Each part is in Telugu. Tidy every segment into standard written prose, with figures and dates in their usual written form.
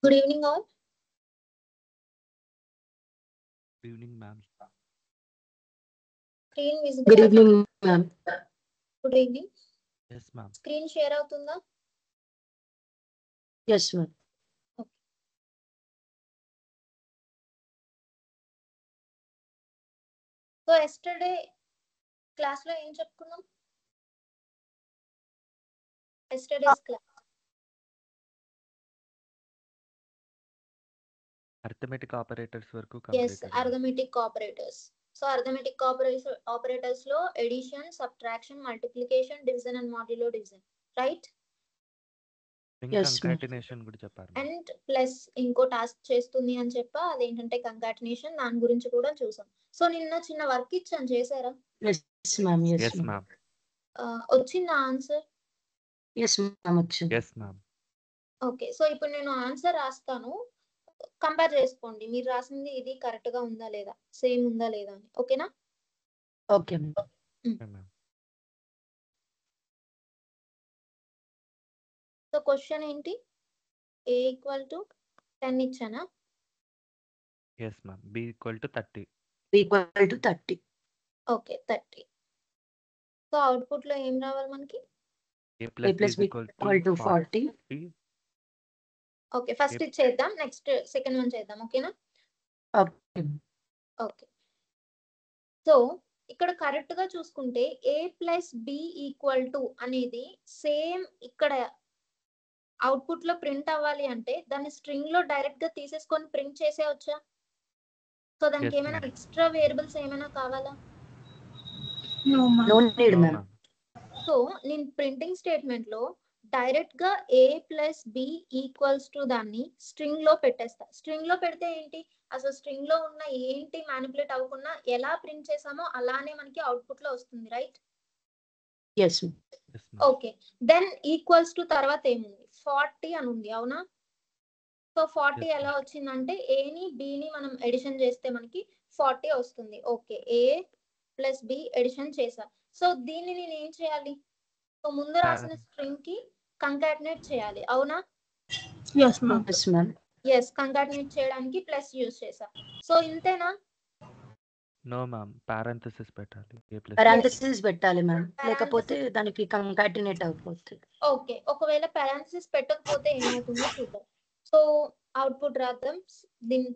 Good evening, all. Good evening, ma'am. Screen visible. Good evening, ma'am. Good evening. Yes, ma'am. Screen share అవుతుందా? Yes, ma'am. So yesterday class లో ఏం చెప్పుకున్నాం? ఎస్టర్డేస్ క్లాస్ అర్థమెటిక్ ఆపరేటర్స్ వరకు yes complete. arithmetic operators. So arithmetic operators లో addition, subtraction, multiplication, division and modulo division, right? Yes, ma'am. Concatenation కూడా చెప్పారు. అండ్ ప్లస్ ఇంకో టాస్క్ చేస్తుంది అని చెప్పా, అదేంటంటే కంకాటినేషన్. దాని గురించి కూడా చూసాం. సో నిన్న చిన్న వర్క్ ఇచ్చాను, చేశారా? Yes, ma'am. Yes, Yes, ma'am. ma'am. వచ్చిందా ఆన్సర్? Yes, ma'am. వచ్చింది. Yes, ma'am. ఓకే, సో ఇప్పుడు నేను ఆన్సర్ రాస్తాను, కంపేర్ చేసుకోండి. మీరు రాసింది ఇది కరెక్ట్ గా ఉందా లేదా, సేమ్ ఉందా లేదా అని. ఓకేనా? Okay, ma'am. Okay, ma'am. So question ఏంటి? a equal to 10 ఇచ్చానా? Yes, ma'am. B equal to 30. B equal to 30. Okay 30. So output లో ఏం రావాలి మనకి? A A plus B plus is B equal equal to to 40. 40. Okay, first ఇది చేద్దాం, నెక్స్ట్ సెకండ్ వన్ చేద్దాం. ఓకేనా? Okay. ఓకే, సో ఇక్కడ కరెక్ట్ గా చూసుకుంటే a plus b equal to అనేది సేమ్ ఇక్కడ అవుట్పుట్ లో ప్రింట్ అవ్వాలి అంటే దాన్ని స్ట్రింగ్ లో డైరెక్ట్ గా తీసేసుకొని ప్రింట్ చేసేయచ్చా? సో దానికి Yes, ఏమైనా ma'am. ఎక్స్ట్రా వేరియబుల్స్ ఏమైనా కావాలా? No need, No, ma'am. ma'am. So నేను ప్రింటింగ్ స్టేట్మెంట్ లో డైరెక్ట్ గా a plus b equals to దాన్ని స్ట్రింగ్ లో పెట్టేస్తా. స్ట్రింగ్ లో పెడితే ఏంటి, అసలు స్ట్రింగ్ లో ఉన్న ఏంటి మ్యానిపులేట్ అవ్వకుండా ఎలా ప్రింట్ చేసామో అలానే మనకి అవుట్పుట్ లో వస్తుంది, right? Yes, ma'am. Yes, ma'am. Okay, then equals to తర్వాత ఏముంది? 40 అని ఉంది, అవునా? సో 40 Yes, ఎలా ma'am. వచ్చిందంటే ఏని బిని మనం ఎడిషన్ చేస్తే మనకి 40 వస్తుంది. Okay, a plus b addition చేసా. సో దీన్ని నేను ఏం చేయాలి? సో ముందు రాసిన స్ట్రింగ్ కి కంకాటినేట్ చేయాలి, అవునా? Yes, ma'am. Yes, ma'am. Yes, concatenate చేయడానికి ప్లస్ యూజ్ చేసా. సో ఇంతేనా? No, ma'am. Parenthesis పెట్టాలి. A plus B. Parenthesis పెట్టాలి, ma'am. లేకపోతే దానికి కంకాటినేట్ అయిపోతుంది. ఓకే, ఒకవేళ పారాంథసిస్ పెట్టకపోతే ఏమవుతుందో చూద్దాం. సో అవుట్పుట్ రాద్దాం. దీని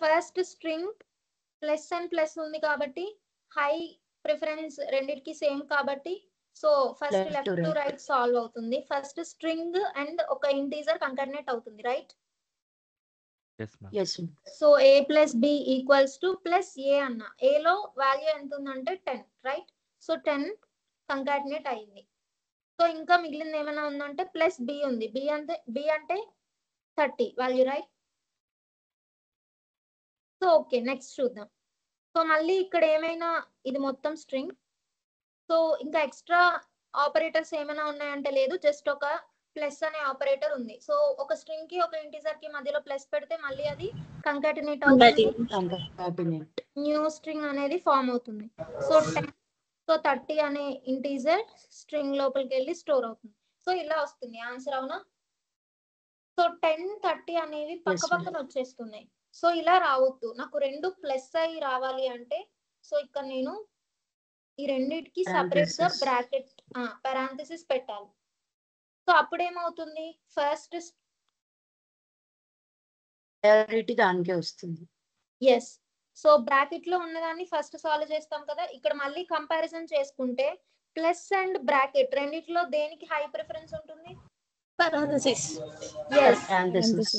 first string plus and plus ఉంది కాబట్టి హై ప్రిఫరెన్స్ రెండిటికి సేమ్ కాబట్టి so first Left to left to right. Right solve అవుతుంది. ఫస్ట్ స్ట్రింగ్ అండ్ ఒక ఇంటీజర్ కంకాటినేట్ అవుతుంది, right? Yes, ma'am. Yes, ma'am. So a plus b equals to plus a అన్న. a లో వాల్యూ ఎంత ఉందంటే 10, రైట్? సో 10 కంకాటినేట్ అయింది. సో ఇంకా మిగిలింది ఏమైనా ఉందంటే ప్లస్ b ఉంది. b అంటే 30 value, right? So okay, next చూద్దాం. సో మళ్ళీ ఇక్కడ ఏమైనా ఇది మొత్తం స్ట్రింగ్. సో ఇంకా ఎక్స్ట్రా ఆపరేటర్స్ ఏమైనా ఉన్నాయంటే లేదు, జస్ట్ ఒక ప్లస్ అనే ఆపరేటర్ ఉంది. సో ఒక స్ట్రింగ్ కి ఒక ఇంటిజర్ కి మధ్యలో ప్లస్ పెడితే మళ్ళీ అది కంకాటినేట్ అవుతుంది, Concatenate. న్యూ స్ట్రింగ్ అనేది ఫామ్ అవుతుంది. సో 10 సో 30 అనే ఇంటీజర్ స్ట్రింగ్ లోపలికి వెళ్ళి స్టోర్ అవుతుంది. సో ఇలా వస్తుంది ఆన్సర్, అవునా? సో 10, 30 అనేవి పక్క పక్కన వచ్చేస్తున్నాయి. సో ఇలా రావద్దు, నాకు రెండు ప్లస్ అయి రావాలి అంటే సో ఇక్కడ నేను ఈ రెండిటికి సపరేట్ గా Parenthesis. బ్రాకెట్ పారాంథసిస్ పెట్టాలి. సో అప్పుడు ఏమవుతుంది? ఫస్ట్ ప్రయారిటీ దానికే వస్తుంది. ఎస్, సో బ్రాకెట్ లో ఉన్నదాన్ని ఫస్ట్ సాల్వ్ చేస్తాం కదా. ఇక్కడ మళ్ళీ కంపారిజన్ చేసుకుంటే ప్లస్ అండ్ బ్రాకెట్ రెండిట్లో దేనికి హై ప్రిఫరెన్స్ ఉంటుంది? Parenthesis. Yes, Parenthesis.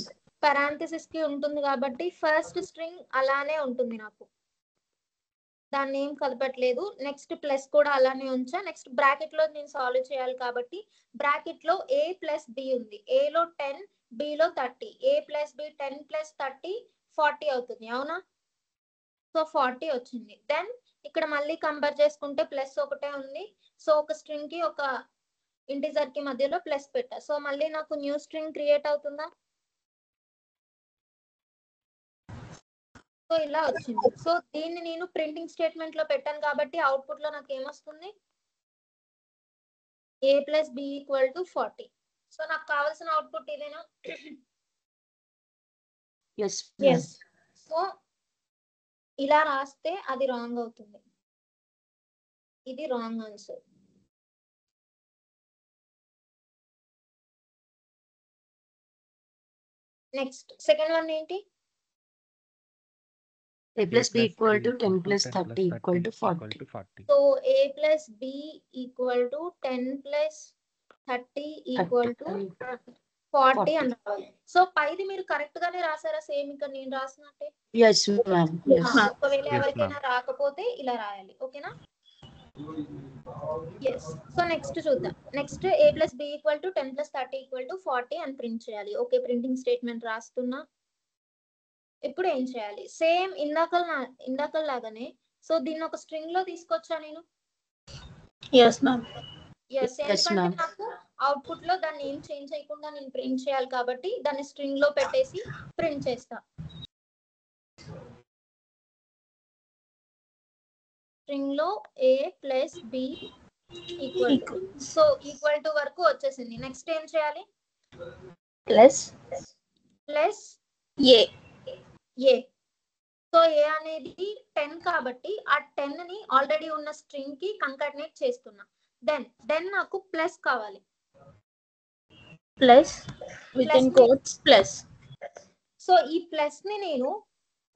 పారాంథసిస్ కి ఉంటుంది కాబట్టి ఫస్ట్ స్ట్రింగ్ అలానే ఉంటుంది నాకు, దాన్ని ఏం కలపట్లేదు. నెక్స్ట్ ప్లస్ కూడా అలానే ఉంచా. నెక్స్ట్ బ్రాకెట్ లో నేను సాల్వ్ చేయాలి కాబట్టి బ్రాకెట్ లో a ప్లస్ b ఉంది. a లో 10, b లో 30. a ప్లస్ b 10 ప్లస్ 30 40 అవుతుంది, అవునా? సో 40 వచ్చింది. దెన్ ఇక్కడ మళ్ళీ కంపేర్ చేసుకుంటే ప్లస్ ఒకటే ఉంది. సో ఒక స్ట్రింగ్ కి ఒక ఇంటిజర్ కి మధ్యలో ప్లస్ పెట్టా. సో మళ్ళీ నాకు న్యూ స్ట్రింగ్ క్రియేట్ అవుతుందా? సో ఇలా వచ్చింది. సో దీన్ని నేను ప్రింటింగ్ స్టేట్మెంట్ లో పెట్టాను కాబట్టి అవుట్పుట్ లో నాకు ఏమొస్తుంది? a plus b equal to 40. So నాకు కావాల్సిన అవుట్పుట్ ఇదేనా? ఎస్ ఎస్ సో ఇలా రాస్తే అది రాంగ్ అవుతుంది. ఇది wrong answer. Next second one ఏంటి? a plus b equal to 10 plus 30 equal to 40. 40. So a plus b equal to 10 plus 30 equal to 40 అని రావాలి. సో పైది మీరు కరెక్ట్ గానే రాసారా? సేమ్ ఇక్కడ నేను రాసినట్టే. yes ma'am yes ఒకవేళ Yes, ఎవరికైనా రాకపోతే ఇలా రాయాలి. ఓకేనా? ఎస్. సో నెక్స్ట్ చూద్దాం. Next a plus b equal to 10 plus 30 equal to 40 అని ప్రింట్ చేయాలి. ఓకే, ప్రింటింగ్ స్టేట్మెంట్ రాస్తున్నా. ఇప్పుడు ఏం చేయాలి? సేమ్ ఇందాక లాగానే. సో దీన్ని ఒక స్ట్రింగ్ లో తీసుకొచ్చా నేను. ఎస్ మ్యామ్ ఎస్, Yes, ఎందుకంటే ma'am. నాకు అవుట్పుట్ లో దాన్ని ఏం చేంజ్ చేయకుండా నేను ప్రింట్ చేయాలి కాబట్టి దాన్ని స్ట్రింగ్ లో పెట్టేసి ప్రింట్ చేస్తా. స్ట్రింగ్ లో a plus b equal to, so equal to వరకు వచ్చేసింది. నెక్స్ట్ ఏం చేయాలి? ప్లస్ ప్లస్ ఏ ఏ. సో ఏ అనేది 10 కాబట్టి ఆ 10 ని ఆల్రెడీ ఉన్న స్ట్రింగ్ కి కంకాటినేట్ చేస్తున్నా. దెన్ నాకు ప్లస్ కావాలి. Plus with in quotes plus. So ఈ ప్లస్ ని నేను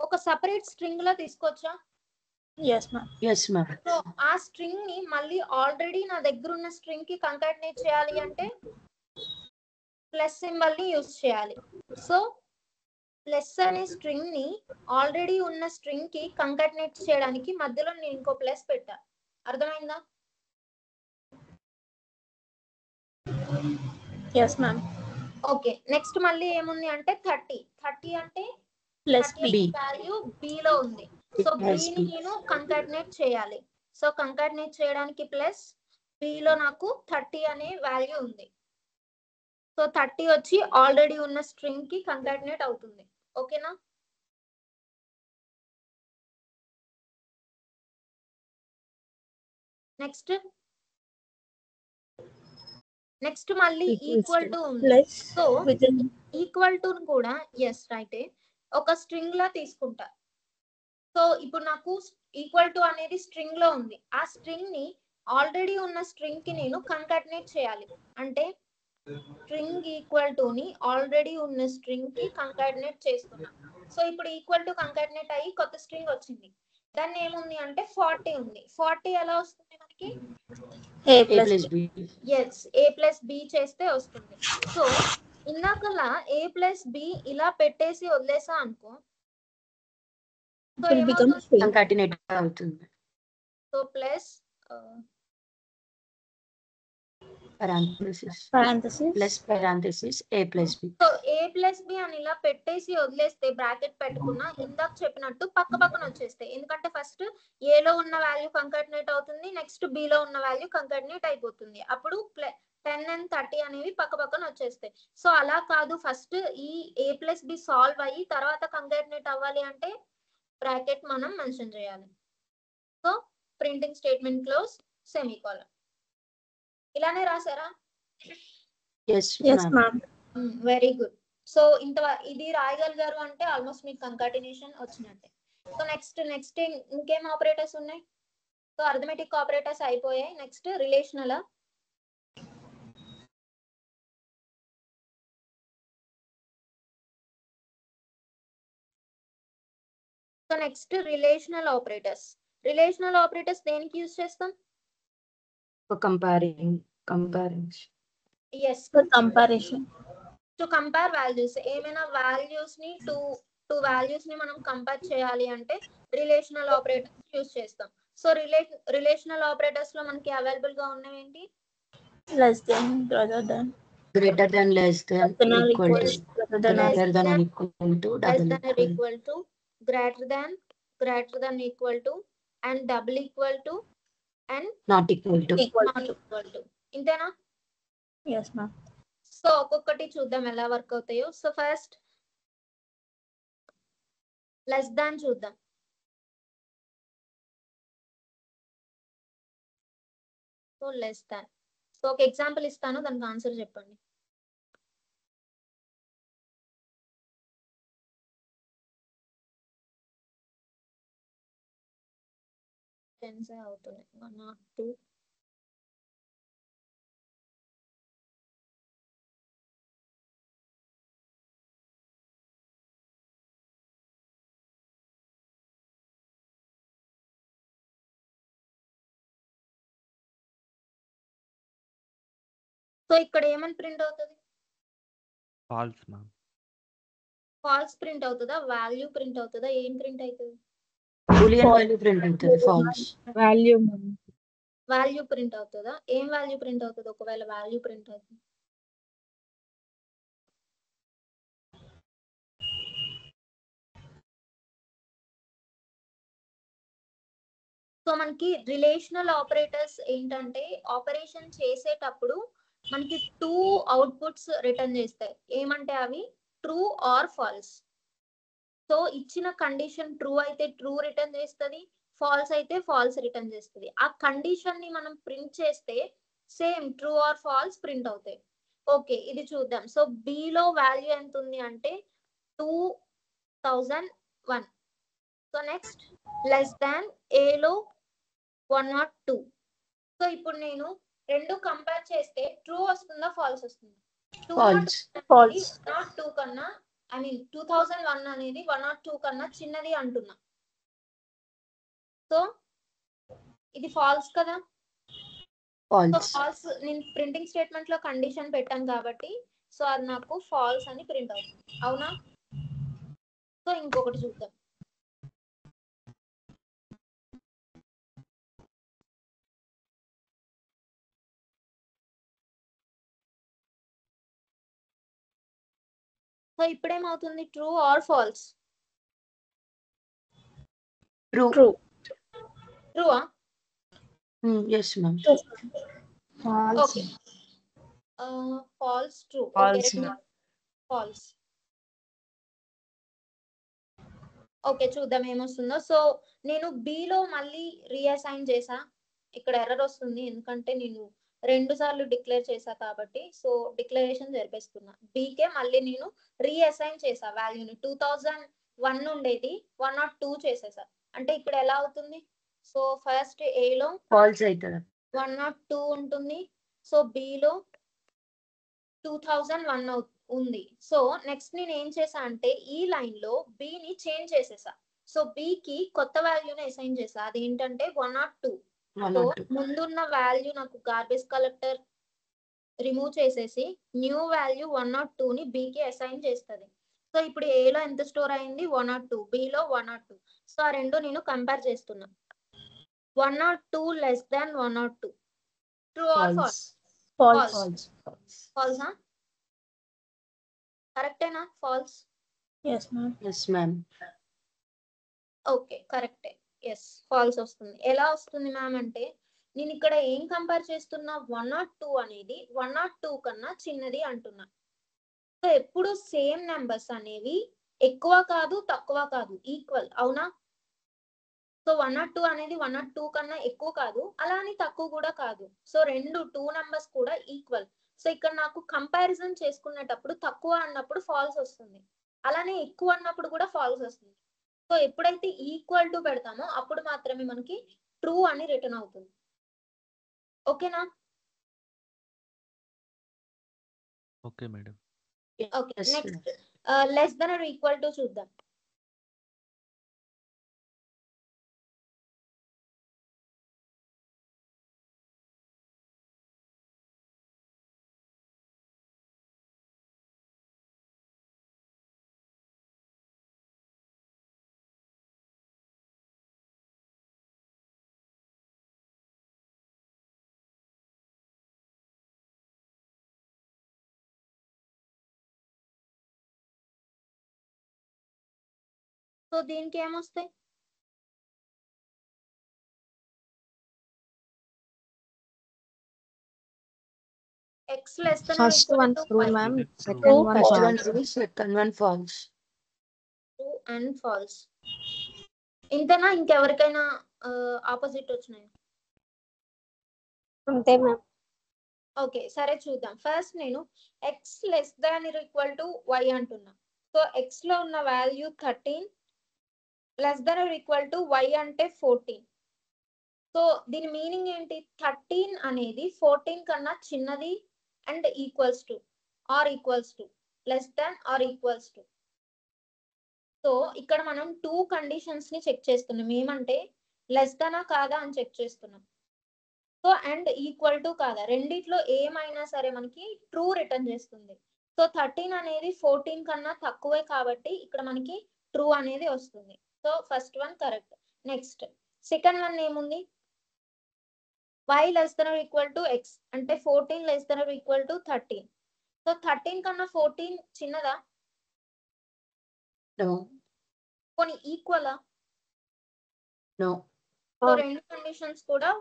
ఒక సెపరేట్ స్ట్రింగ్ లో తీసుకొచ్చా. Yes ma'am yes ma'am so ఆ స్ట్రింగ్ ని మళ్ళీ ఆల్రెడీ నా దగ్గర ఉన్న స్ట్రింగ్ కి కంకాటినేట్ చేయాలి అంటే ప్లస్ సింబల్ ని యూజ్ చేయాలి. సో ప్లస్ అనే స్ట్రింగ్ ని ఆల్రెడీ ఉన్న స్ట్రింగ్ కి కంకాటినేట్ చేయడానికి మధ్యలో నేను ఇంకో ప్లస్ పెట్టా. అర్థమైందా? ఎస్ మ్యామ్ ఓకే, నెక్స్ట్ మళ్ళీ ఏముంది అంటే 30 అంటే ప్లస్ బి వాల్యూ b లో ఉంది. సో b Yes, ని B. నేను కంకాటినేట్ చేయాలి. సో కంకాటినేట్ చేయడానికి ప్లస్ b లో నాకు 30 అనే వాల్యూ ఉంది. సో 30 వచ్చి ఆల్రెడీ ఉన్న స్ట్రింగ్ కి కంకాటినేట్ అవుతుంది. ఓకేనా? నెక్స్ట్ మళ్ళీ ఈక్వల్ టు ఉంది. Plus so with in equal to కూడా ఎస్ రైట్ ఒక స్ట్రింగ్ లా తీసుకుంటా. సో ఇప్పుడు నాకు ఈక్వల్ టు అనేది స్ట్రింగ్ లో ఉంది. ఆ స్ట్రింగ్ ని ఆల్రెడీ ఉన్న స్ట్రింగ్ కి నేను కంకాటినేట్ చేయాలి. అంటే స్ట్రింగ్ ఈక్వల్ టు ని ఆల్రెడీ ఉన్న స్ట్రింగ్ కి కంకాటినేట్ చేస్తున్నా. సో ఇప్పుడు ఈక్వల్ టు కంకాటినేట్ అయ్యి కొత్త స్ట్రింగ్ వచ్చింది. దాన్ని ఏముంది అంటే 40 ఉంది. 40 ఎలా వస్తుంది మనకి? A a plus plus b yes, A plus B చేస్తే వస్తుంది. సో ఇందాకలా ఏ ప్లస్ బి ఇలా పెట్టేసి వదిలేసా అనుకో. సో will become ఏమవుతుంది? C. concatenate అవుతుంది. So plus parenthesis parenthesis plus parenthesis a plus b so A plus B అని ఇలా పెట్టేసి వదిలేస్తే బ్రాకెట్ పెట్టుకున్నా ఇందాక చెప్పినట్టు పక్క పక్కన వచ్చేస్తాయి. ఎందుకంటే ఫస్ట్ ఏలో ఉన్న వాల్యూ కంకాటినేట్ అవుతుంది, నెక్స్ట్ బిలో ఉన్న వాల్యూ కంకాటినేట్ అయిపోతుంది. అప్పుడు 10 and 30 అనేవి పక్క పక్కన వచ్చేస్తాయి. సో అలా కాదు, ఫస్ట్ ఈ ఏ ప్లస్ బి సాల్వ్ అయ్యి తర్వాత కంకాటినేట్ అవ్వాలి అంటే బ్రాకెట్ మనం మెన్షన్ చేయాలి. So printing statement close semicolon. ఇలానే రాసారా? yes yes ma'am ma'am very good. So ఇది రాయగలిగారు అంటే ఆల్మోస్ట్ మీకు కంకాటినేషన్ వచ్చినట్టే. సో నెక్స్ట్ ఇంకేం ఆపరేటర్స్ ఉన్నాయి? సో అర్థమెటిక్ ఆపరేటర్స్ అయిపోయాయి. Next relational. So next relational operators దేనికి యూజ్ చేస్తాం? for comparing yes, for comparison to compare values. ఏమైనా వాల్యూస్ ని టూ వాల్యూస్ ని మనం కంపేర్ చేయాలి అంటే రిలేషనల్ ఆపరేటర్స్ యూజ్ చేస్తాం. సో రిలేషనల్ ఆపరేటర్స్ లో మనకి అవైలబుల్ గా ఉన్నవి ఏంటి? less than greater than greater than less than than or equal equal to greater than or greater than or equal to less double than or equal equal to, greater than equal to, and double equal to, and not equal to equal not to. equal to. ఇంతేనా? Yes ma'am సో ఒక్కొక్కటి చూద్దాం ఎలా వర్క్ అవుతాయో. సో ఫస్ట్ లెస్ దాన్ చూద్దాం. So less than. సో ఒక ఎగ్జాంపుల్ ఇస్తాను, దానికి ఆన్సర్ చెప్పండి. కండిషన్స్ అవుతున్నాయి 1 or 2. సో ఇక్కడ ఏమని ప్రింట్ అవుతుంది? False ma'am. ఫాల్స్ ప్రింట్ అవుతుందా, వాల్యూ ప్రింట్ అవుతుందా, ఏం ప్రింట్ అవుతుంది? బూలియన్ వాల్యూ ప్రింట్ అవుతుంది ఫాల్స్. వాల్యూ వాల్యూ ప్రింట్ అవుతుందా? ఏం వాల్యూ ప్రింట్ అవుతుంది ఒకవేళ వాల్యూ ప్రింట్ అవుతుంది? సో మనకి రిలేషనల్ ఆపరేటర్స్ ఏంటంటే ఆపరేషన్ చేసేటప్పుడు మనకి 2 అవుట్పుట్స్ రిటర్న్ చేస్తాయి. ఏమంటే అవి ట్రూ ఆర్ ఫాల్స్. సో ఇచ్చిన కండిషన్ ట్రూ అయితే ట్రూ రిటర్న్ చేస్తుంది, ఫాల్స్ అయితే ఫాల్స్ రిటర్న్ చేస్తుంది. ఆ కండిషన్ ని మనం ప్రింట్ చేస్తే same true or falls print అవుతాయి. ఓకే, ఇది చూద్దాం. సో B లో వాల్యూ ఎంత ఉంది అంటే 2001. So next less than A లో 102. సో ఇప్పుడు నేను రెండు కంపేర్ చేస్తే ట్రూ వస్తుందా ఫాల్స్ వస్తుందా? ఫాల్స్. 102 కన్నా ఐ మీన్ 2001 అనేది 102 కన్నా చిన్నది అంటున్నా. సో ఇది ఫాల్స్ కదా. So false. ఫాల్స్ నేను ప్రింటింగ్ స్టేట్మెంట్ లో కండిషన్ పెట్టాను కాబట్టి సో అది నాకు ఫాల్స్ అని ప్రింట్ అవుతుంది. అవునా? సో ఇంకొకటి చూద్దాం. సో ఇప్పుడేమవుతుంది? True or false? ట్రూ. ట్రూవా? Yes ma'am. Okay, false true. False. False. Okay, చూద్దాం ఏమొస్తుందో. సో నేను B లో మళ్ళీ రీఅసైన్ చేసా. ఇక్కడ ఎర్రర్ వస్తుంది ఎందుకంటే నేను 2 సార్లు డిక్లేర్ చేసా కాబట్టి. So declaration జరిపేస్తున్నా. Bకే మళ్ళీ నేను రీఅసైన్ చేసా వాల్యూని. 2001 ఉండేది 102 చేసేసా. అంటే ఇక్కడ ఎలా అవుతుంది? సో ఫస్ట్ A లో ఫాల్స్ అవుతుంది. 102 ఉంటుంది. సో B లో 2001 ఉంది. సో నెక్స్ట్ నేను ఏం చేసా అంటే ఈ లైన్ లో B ని చేంజ్ చేసేసా. సో B కి కొత్త వాల్యూని అసైన్ చేసా. అది ఏంటంటే 102. సో ముందున్న వాల్యూ నాకు గార్బేజ్ కలెక్టర్ రిమూవ్ చేసేసి న్యూ వాల్యూ 102 ని B కి అసైన్ చేస్తుంది. సో ఇప్పుడు A లో ఎంత స్టోర్ అయింది? 102. B లో 102. సో ఆ రెండు నేను కంపేర్ చేస్తున్నా. 102 less than 102. True or false? False. False. కరెక్టేనా? ఫాల్స్. Yes ma'am. ఓకే, కరెక్టే. ఎస్, ఫాల్స్ వస్తుంది. ఎలా వస్తుంది మ్యామ్ అంటే నేను ఇక్కడ ఏం కంపేర్ చేస్తున్నా? 102 అనేది 102 కన్నా చిన్నది అంటున్నా. సో ఎప్పుడు సేమ్ నెంబర్స్ అనేవి ఎక్కువ కాదు తక్కువ కాదు, ఈక్వల్. అవునా? సో 102 అనేది 102 కన్నా ఎక్కువ కాదు, అలా అని తక్కువ కూడా కాదు. సో రెండు 2 నెంబర్స్ కూడా ఈక్వల్. సో ఇక్కడ నాకు కంపారిజన్ చేసుకునేటప్పుడు తక్కువ అన్నప్పుడు ఫాల్స్ వస్తుంది, అలానే ఎక్కువ అన్నప్పుడు కూడా ఫాల్స్ వస్తుంది. సో ఎప్పుడైతే ఈక్వల్ టు పెడతామో అప్పుడు మాత్రమే మనకి ట్రూ అని రిటర్న్ అవుతుంది. ఓకేనా? Okay madam. Okay, next less than or equal to చూద్దాం. సో దీనికి ఏమొస్తాయి? X less than or First equal one to true, 5. ma'am. True. Second one first false. One true, second one falls. True and false. ఇంతేనా? ఇంకెవరికైనా ఆపోజిట్ వచ్చినాయి? అంతే మ్యామ్. ఓకే, సరే చూద్దాం. ఫస్ట్ నేను x less than are equal to y అంటున్నా. సో x లో ఉన్న value 13 less than are equal to y అంటే 14. సో దీని మీనింగ్ ఏంటి? 13 అనేది 14 కన్నా చిన్నది and equals to or equals to less than or equals to. So ఇక్కడ మనం 2 కండిషన్స్ ని చెక్ చేస్తున్నాం. ఏమంటే లెస్ దానా కాదా అని చెక్ చేస్తున్నాం. సో అండ్ ఈక్వల్ టు కాదా, రెండిట్లో ఏమైనా సరే మనకి ట్రూ రిటర్న్ చేస్తుంది. సో 13 అనేది 14 కన్నా తక్కువే కాబట్టి ఇక్కడ మనకి ట్రూ అనేది వస్తుంది. So first one correct. Next second one ఏముంది? y less than or equal to x అంటే 14 less than or equal to 13. So 13 కన్నా 14 చిన్నదా? నో. కొన్ని ఈక్వలా? నో. సో రెండు కండిషన్స్ కూడా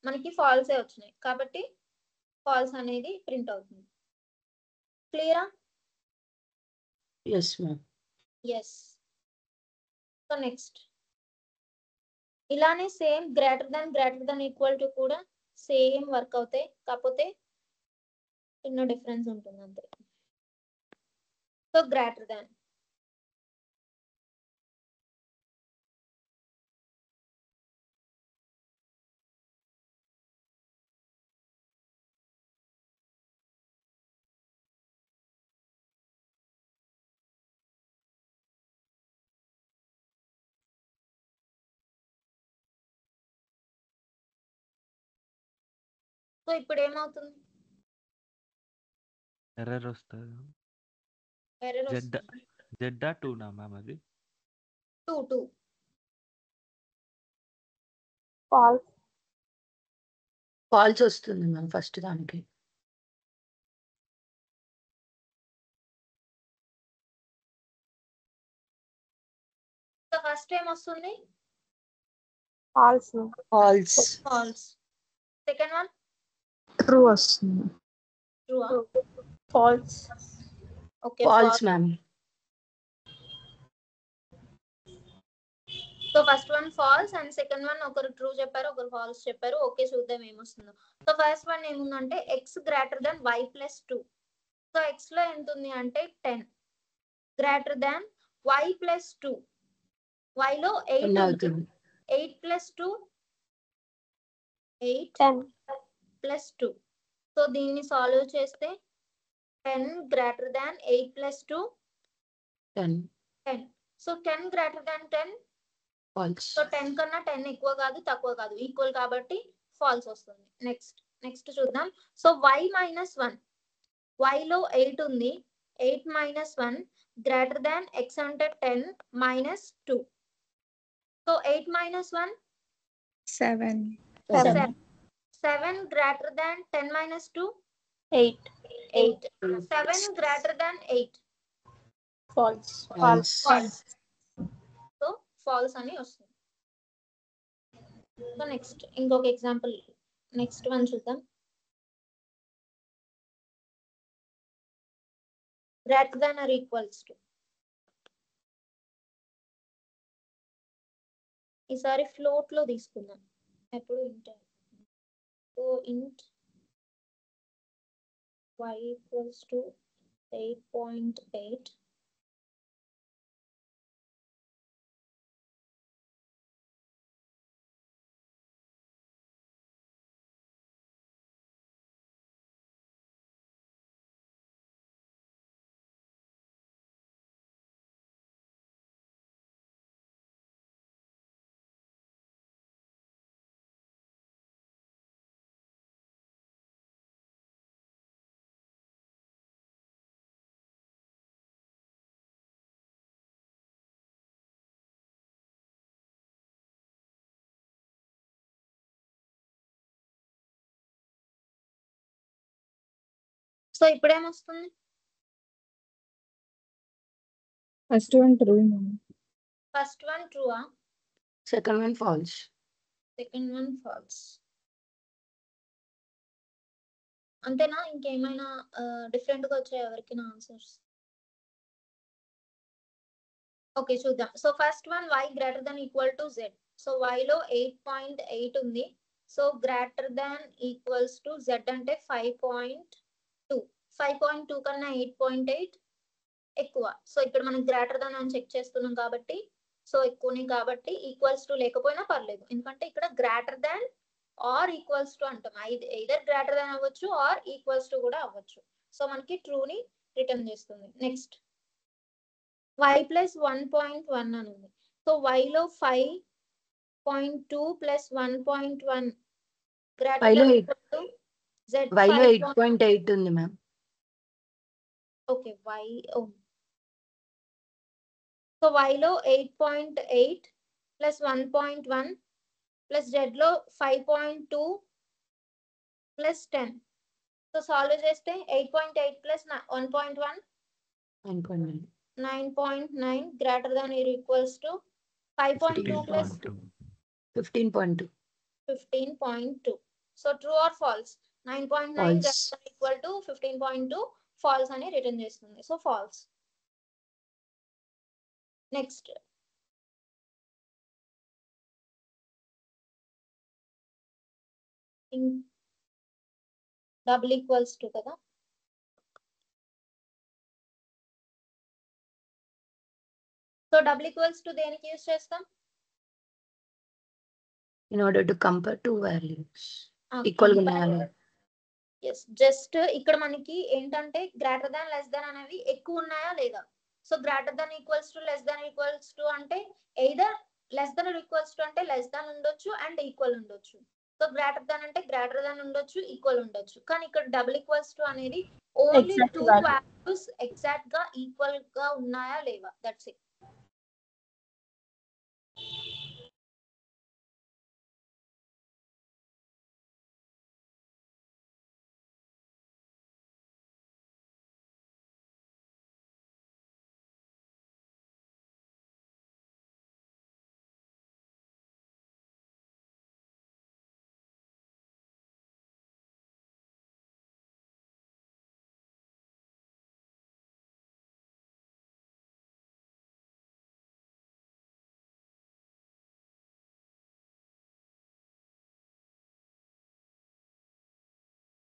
మనకి ఫాల్సే వచ్చినాయి కాబట్టి ఫాల్స్ అనేది ప్రింట్ అవుతుంది. క్లియరా? Yes ma'am. Yes. So next ఇలానే same greater than equal to కూడా సేమ్ వర్క్ అవుతాయి, కాకపోతే చిన్న డిఫరెన్స్ ఉంటుంది అంతే. సో గ్రేటర్ దాన్ సో ఇప్పుడు ఏమవుతుంది? ఎర్రర్ వస్తుంది. ఎర్రర్ జెడ్ వస్తుంది. జెడ్డా 2నా మ్యామ్ అది? 2 False. ఫాల్స్ వస్తుంది మ్యామ్ ఫస్ట్ దానికి. సో ఫస్ట్ ఏం వస్తుంది? False. False. False. Second one True వస్తుంది. True. False. Okay false ma'am. So first one false and second one ఒకరు ట్రూ చెప్పారు, ఒకరు ఫాల్స్ చెప్పారు. ఓకే చూద్దాం ఏమొస్తుందో. సో ఫస్ట్ వన్ ఏముందంటే X greater than Y plus 2. So X లో ఎంత ఉంది అంటే 10 greater than Y plus 2. Y లో 8 అవుతుంది. 8 ప్లస్ 2 8 10. ప్లస్ 2. సో దీన్ని సాల్వ్ చేస్తే 10 greater than 8 plus 2 10. 10. So 10 greater than 10. False. So 10 కన్నా 10 ఎక్కువ కాదు తక్కువ కాదు, ఈక్వల్ కాబట్టి ఫాల్స్ వస్తుంది. నెక్స్ట్ చూద్దాం. సో y మైనస్ 1, y లో 8 ఉంది, 8 మైనస్ 1 గ్రేటర్ దాన్ x అంటే 10 minus 2. So 8 minus 1 7. 7 greater than 10 minus 2 8. 8. 7 greater than 8. False. False. So false అని వస్తుంది. సో నెక్స్ట్ ఇంకొక ఎగ్జాంపుల్, నెక్స్ట్ వన్ చూద్దాం. Greater than or equals to. ఈసారి ఫ్లోట్ లో తీసుకుందాం, ఎప్పుడు ఇంట్. సో ఇంట్ y ఈక్వల్స్ టు 8.8. సో ఇప్పుడు ఏమొస్తుంది? First one true. First one ట్రూవా, second one false. Second one false. అంతేనా? ఇంకేమైనా డిఫరెంట్ గా వచ్చాయి ఎవరికైనా ఆన్సర్స్? ఓకే చూద్దాం. So first one y greater than equal to z. So y లో 8.8 ఉంది. So greater than equals to z అంటే 5.2. 5.2 కన్నా 8.8 ఎక్కువ. సో ఇక్కడ మనం గ్రేటర్ దాన్ అని చెక్ చేస్తున్నాం కాబట్టి సో ఎక్కువనే కాబట్టి ఈక్వల్స్ టు లేకపోయినా పర్లేదు, ఎందుకంటే ఇక్కడ greater than or equals to అంటాం. ఐదర్ గ్రేటర్ దాన్ అవ్వచ్చు ఆర్ ఈక్వల్స్ టు కూడా అవ్వచ్చు. సో మనకి ట్రూని రిటర్న్ చేస్తుంది. నెక్స్ట్ y ప్లస్ 1.1 అని ఉంది. సో వైలో 5.2 ప్లస్ 1.1 వైలో గ్రేటర్ z వైలో 5. 8.8 ఉంది మ్యామ్. Okay y. సో వైలో 8.8 ప్లస్ 1.1 ప్లస్ z లో 5.2 ప్లస్ 10. సో సాల్వ్ చేస్తే 8.8 plus 1.1 9.9. 9.9 greater than or equals to 5.2 plus 15.2. 15.2. So true or false? 9.9 False. Equal to 15.2 false అని రిటర్న్ చేస్తుంది. So false. Next double equals to కదా. సో డబుల్ ఈక్వల్స్ టు దేనికి యూజ్ చేస్తాం? In order to compare two values. Equal గా ఉన్నాయా? ఎస్, జస్ట్ ఇక్కడ మనకి ఏంటంటే గ్రేటర్ దాన్ లెస్ దాన్ అనేవి ఎక్కువ ఉన్నాయా లేదా. So greater than equals to less than equals to అంటే either less than equals to అంటే లెస్ దాన్ ఉండొచ్చు అండ్ ఈక్వల్ ఉండొచ్చు. సో గ్రేటర్ దాన్ అంటే గ్రేటర్ దాన్ ఉండొచ్చు, ఈక్వల్ ఉండొచ్చు. కానీ ఇక్కడ డబుల్ ఈక్వల్స్ టు అనేది only Exact two value. Values exact గా ఈక్వల్ గా ఉన్నాయా లేవా, that's it.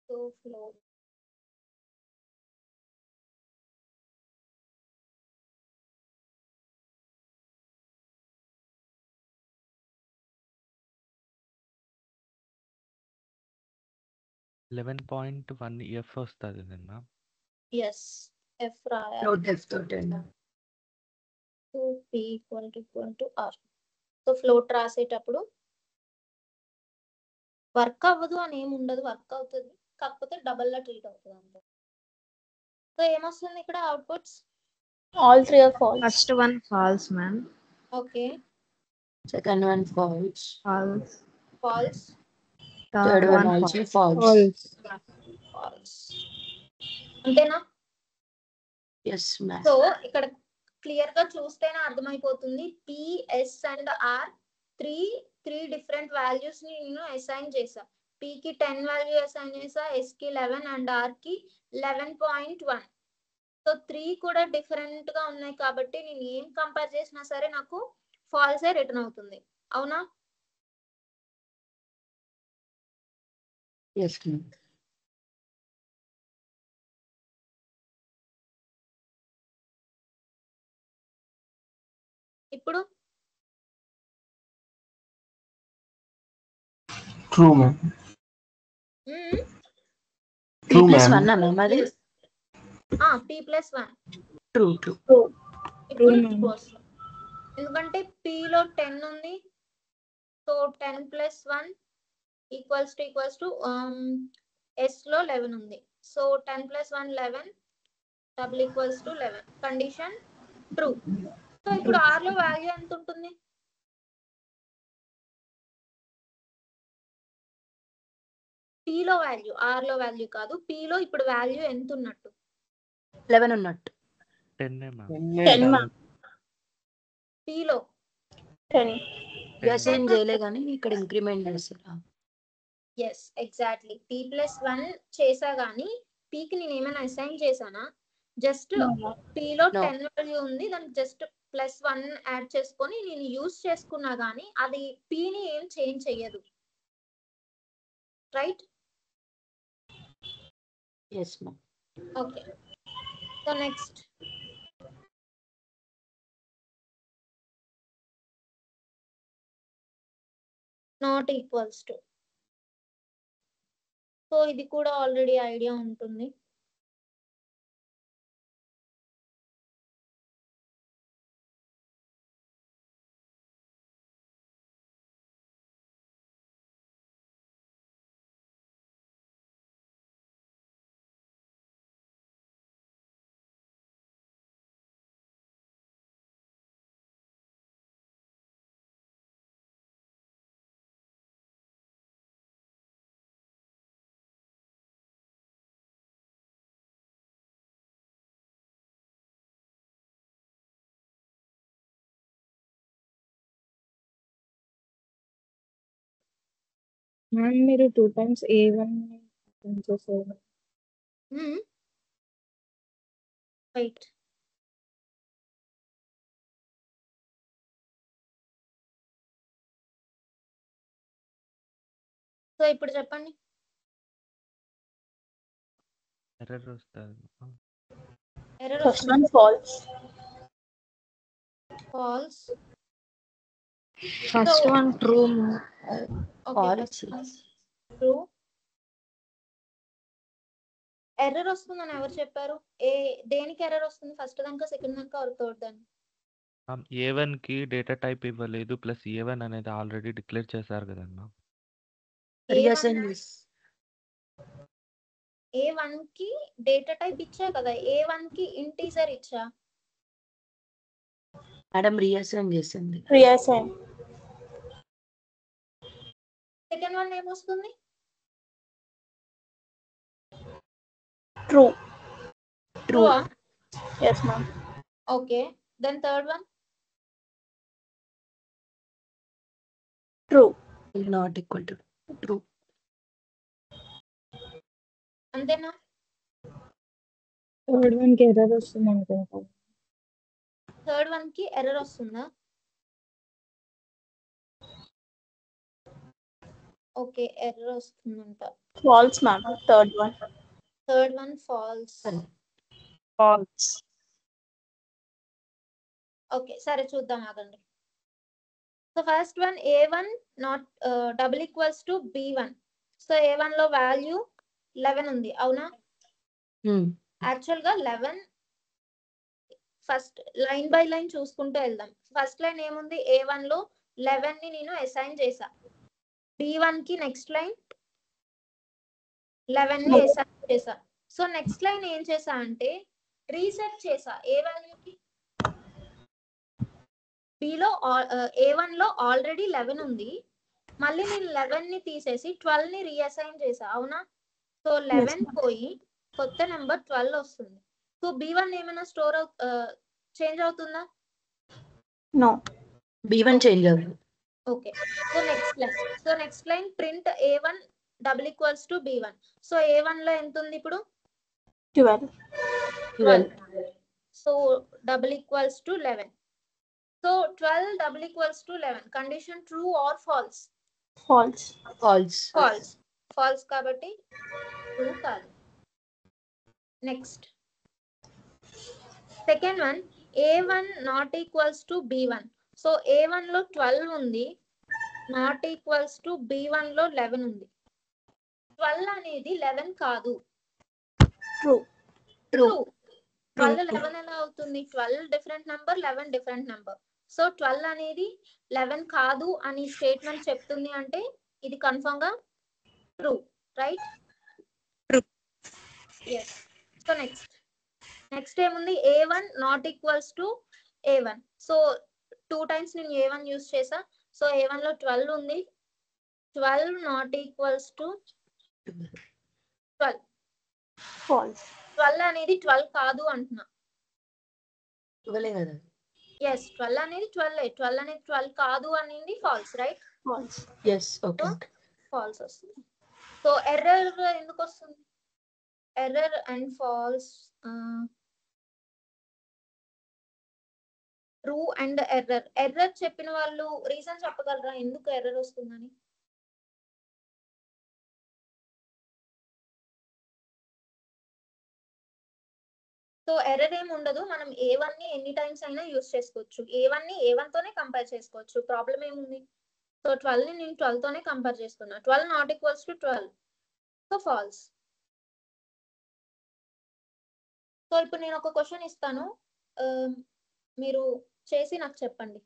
So float 11.1 F వస్తుంది మ్యామ్. ఎస్ ఎఫ్ రాయాలి. Float F తోటి. So p equal to r. So float రాసేటప్పుడు వర్క్ అవ్వదు అని ఏమి ఉండదు, వర్క్ అవుతుంది, కాకపోతే డబల్ లా ట్రీట్ అవుతుంది అంతే. సో ఏమొస్తుంది ఇక్కడ outputs? All three are false. First one false, ma'am. Okay, Second one false. False. False, Third one also false. False. అంతేనా? Yes ma'am. సో ఇక్కడ క్లియర్ గా చూస్తేనే అర్థమైపోతుంది. p, s and r three different values ని నేను అసైన్ చేసా. p కి 10 వాల్యూ అసైన్ చేసా, s కి 11 అండ్ r కి 11.1. సో 3 కూడా డిఫరెంట్ గా ఉన్నాయి కాబట్టి నేను ఏం కంపేర్ చేసినా సరే నాకు ఫాల్సే రిటర్న్ అవుతుంది. అవునా? Yes ma'am. ఇప్పుడు True, ma'am. P True, plus ma'am. 1 ma'am అది. p plus 1 True. ఇప్పుడు ma'am. true వస్తుంది. ఎందుకంటే p లో 10 ఉంది. So 10 plus 1 equals to s లో 11 ఉంది. So 10 plus 1 11 double equals to 11. Condition true. So ఇప్పుడు r లో వాల్యూ ఎంత ఉంటుంది? p లో వాల్యూ, r లో వాల్యూ కాదు, p లో ఇప్పుడు వాల్యూ ఎంత ఉన్నట్టు? 11 ఉన్నట్టు. 10 మ్యామ్. 10 ma'am. p లో 10. Yes ఏం చేయలే కానీ ఇక్కడ ఇంక్రిమెంట్ చేస్తారా? Yes exactly. p ప్లస్ 1 చేసా గానీ p కి నేను ఏమైనా అసైన్ చేశానా? Just No, ma'am. p లో No. 10 వాల్యూ ఉంది, దానికి జస్ట్ ప్లస్ 1 యాడ్ చేసుకొని నేను యూజ్ చేసుకున్నా గానీ అది p ని ఏం చేంజ్ చెయ్యదు, right? Yes ma'am. Okay. So next not equals to. So ఇది కూడా ఆల్రెడీ ఐడియా ఉంటుంది. మ్యామ్ మీరు 2 times A1 చేసేది. రైట్. సో ఇప్పుడు చెప్పండి. ఎర్రర్ వస్తుంది. Error First one false. False. First one true. Okay, False. First one true. Error వస్తుందని ఎవరు చెప్పారు? దేనికి ఎర్రర్ వస్తుంది? ఫస్ట్ దానికా, సెకండ్ దానికా, ఆర్ థర్డ్ దానికి? A1 కి డేటా టైప్ ఇవ్వలేదు, ప్లస్ A1 అనేది ఆల్రెడీ డిక్లేర్ చేశారు కదమ్మా. రీఅసైన్ A1 కి డేటా టైప్ ఇచ్చా కదా, A1 కి ఇంటీజర్ ఇచ్చా. మేడం రీఅసైన్ చేసింది. Reassign. సెకండ్ వన్ ఏమొస్తుంది? True. True. Yes, ma'am. Okay, then third one? True. Not equal to true. అంతేనా? Third one కి error వస్తుంది అనుకుంటా. థర్డ్ వన్ కి ఎర్రర్ వస్తుందా? ఓకే, ఎర్రర్ వస్తుందంట. False, ma'am. Third one. Third one false. False. Okay, సరే చూద్దాం, ఆగండి. So first one A1 not double equals to B1. So A1 లో వాల్యూ 11 ఉంది, అవునా? యాక్చువల్ గా 11 ఫస్ట్ లైన్ బై లైన్ చూసుకుంటూ వెళ్దాం. ఫస్ట్ లైన్ ఏముంది? A1 లో 11 ని నేను అసైన్ చేసా. B1 కి నెక్స్ట్ లైన్ 11 ని అసైన్ చేసా. సో నెక్స్ట్ లైన్ ఏం చేసా అంటే రీసెట్ చేసా. ఏ వాల్యూకి? Bలో A1 లో ఆల్రెడీ 11 ఉంది, మళ్ళీ నేను 11 ని తీసేసి 12 ని రీఅసైన్ చేసా, అవునా? సో 11 పోయి కొత్త నెంబర్ 12 వస్తుంది. సో B1 ఏమైనా చేంజ్ అవుతుందా? No. B1 చేంజ్ అవ్వదు. Okay, so next line print A1 double equals to B1. So A1 లో ఎంత ఉంది ఇప్పుడు? 12. So double equals to 11. So 12 double equals to 11. Condition true or false? False. False కాబట్టి ట్రూ కాదు. Next second one A1 not equals to B1. So A1 లో 12 ఉంది, నాట్ ఈక్వల్స్ టు B1 లో 11 ఉంది. 12 అనేది 11 కాదు. True. 12 11 ఎలా అవుతుంది? 12 different number, 11 different number. So 12 అనేది 11 కాదు అని స్టేట్మెంట్ చెప్తుంది అంటే ఇది కన్ఫర్మ్ గా true, right? True. Yes. So next ఏముంది? A1 not equals to A1. So 2 times నేను A1 యూస్ చేసా. సో A1 లో 12 ఉంది, 12 నాట్ ఈక్వల్స్ టు 12. False. 12 అనేది 12 కాదు అంటున్నా. ఇవ్వలే కదా. ఎస్, 12 అనేది 12 అనేది 12 కాదు అనేది false, right? False. Yes. Okay. False వస్తుంది. సో ఎర్రర్ ఎందుకు వస్తుంది? Error and false, true and error చెప్పిన వాళ్ళు రీజన్ చెప్పగలరా ఎందుకు ఎర్రర్ వస్తుందని? సో ఎర్రర్ ఏమి ఉండదు, మనం A1 ని ఎన్ని టైమ్స్ అయినా యూస్ చేసుకోవచ్చు. A1 ని A1 తోనే కంపేర్ చేసుకోవచ్చు, ప్రాబ్లం ఏముంది? సో 12 ని నేను 12 తోనే కంపేర్ చేస్తున్నా. 12 not equals to 12. So false. So ఇప్పుడు నేను ఒక క్వశ్చన్ ఇస్తాను, మీరు చేసి నాకు చెప్పండి.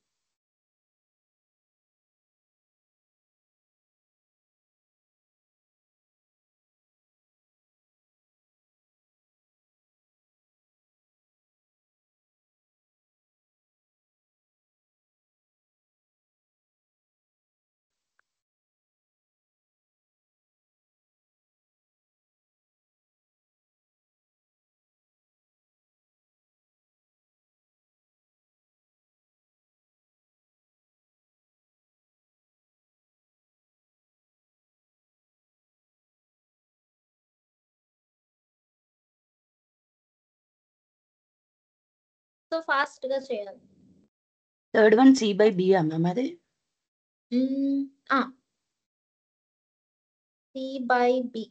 సో ఫాస్ట్ గా చేయాలి. Third one c by b ma'am అది. C by B.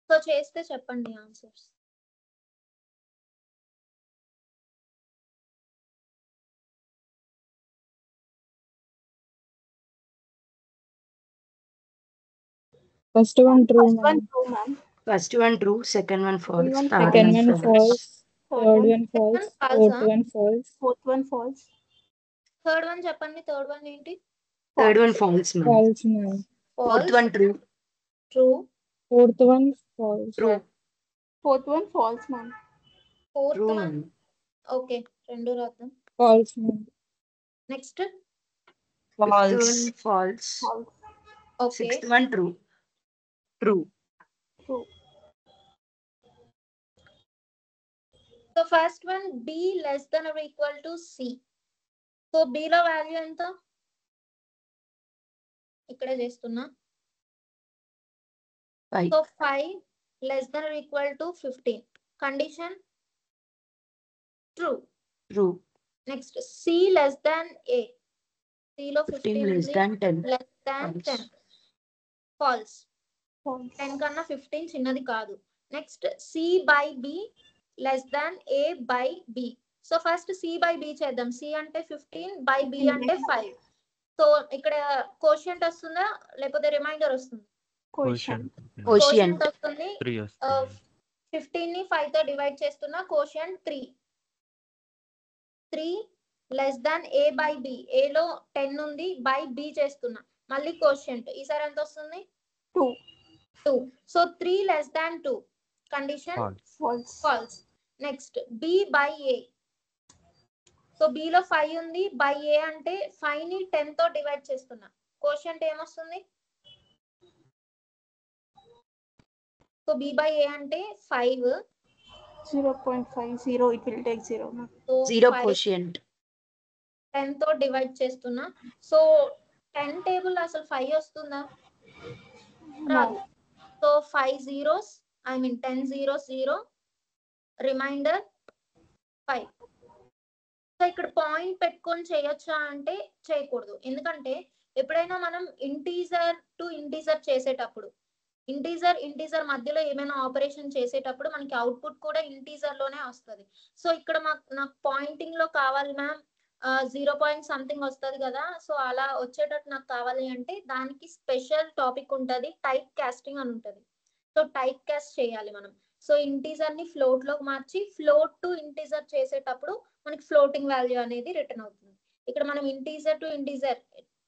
సో చేస్తే చెప్పండి answers. First one true, First one ma'am. true, ma'am. First one true, second one false, one third Second one one false. false. Third one false. false, Fourth huh? one false. Fourth one false. Third one చెప్పండి. థర్డ్ వన్ ఏంటి? Third one false ma'am. False, ma'am. Fourth false. One true. True. Fourth one false. True. Fourth one false, ma'am. Fourth true one ma'am. Okay, రెండు రాద్దాం. False, ma'am. Next. Fifth one false. False. Okay, sixth one true. True. True. So first one B less than or equal to C. So B లో వాల్యూ ఎంత? ఇక్కడే చేస్తున్నా. 5. So 5 less than or equal to 15. Condition true. True. Next C less than A. C లో 15 less ఉంది, than 10. Less than False. 10. False. False. 10 కన్నా 15 చిన్నది కాదు. Next C by B less than A by B. So first C by B చేద్దాం. సి అంటే 15, బై బి అంటే 5. సో ఇక్కడ కోషియంట్ వస్తుందా లేకపోతే రిమైండర్ వస్తుంది? Quotient. Quotient. వస్తుంది. 3 వస్తుంది. 15 ని 5 తో డివైడ్ చేస్తున్నా. Quotient 3. 3 less than A by b. A లో 10 ఉంది, బై బి చేస్తున్నా. మళ్ళీ కోషియంట్. ఈసారి ఎంత వస్తుంది? 2. 2. So 3 less than 2. Condition False. False. False. Next B by A. So B లో 5 ఉంది, బై ఏ అంటే 5 ని 10 తో డివైడ్ చేస్తున్నా. కోషియంట్ ఏమొస్తుంది? సో బి బై ఏ అంటే 5. 0.50. It will take 0, ma'am. So 0 5 quotient. 10 తో డివైడ్ చేస్తున్నా. సో 10 టేబుల్ అసలు 5 వస్తుందా? రాదు. So 5 zeros, I mean 10 zeros 0, remainder 5. So ఇక్కడ పాయింట్ పెట్టుకొని చేయొచ్చా అంటే చేయకూడదు. ఎందుకంటే ఎప్పుడైనా మనం ఇంటీజర్ టు ఇంటీజర్ చేసేటప్పుడు, ఇంటీజర్ మధ్యలో ఏమైనా ఆపరేషన్ చేసేటప్పుడు మనకి అవుట్పుట్ కూడా ఇంటీజర్ లోనే వస్తుంది. సో ఇక్కడ నాకు పాయింటింగ్ లో కావాలి మ్యామ్, 0 సంథింగ్ వస్తుంది కదా. సో అలా వచ్చేటట్టు నాకు కావాలి అంటే దానికి స్పెషల్ టాపిక్ ఉంటుంది, టైప్ కాస్టింగ్ అని ఉంటుంది. సో టైప్ కాస్ట్ చేయాలి మనం. సో ఇంటీజర్ ని ఫ్లోట్ లోకి మార్చి ఫ్లోట్ టు ఇంటీజర్ చేసేటప్పుడు మనకి ఫ్లోటింగ్ వాల్యూ అనేది రిటర్న్ అవుతుంది. ఇక్కడ మనం ఇంటీజర్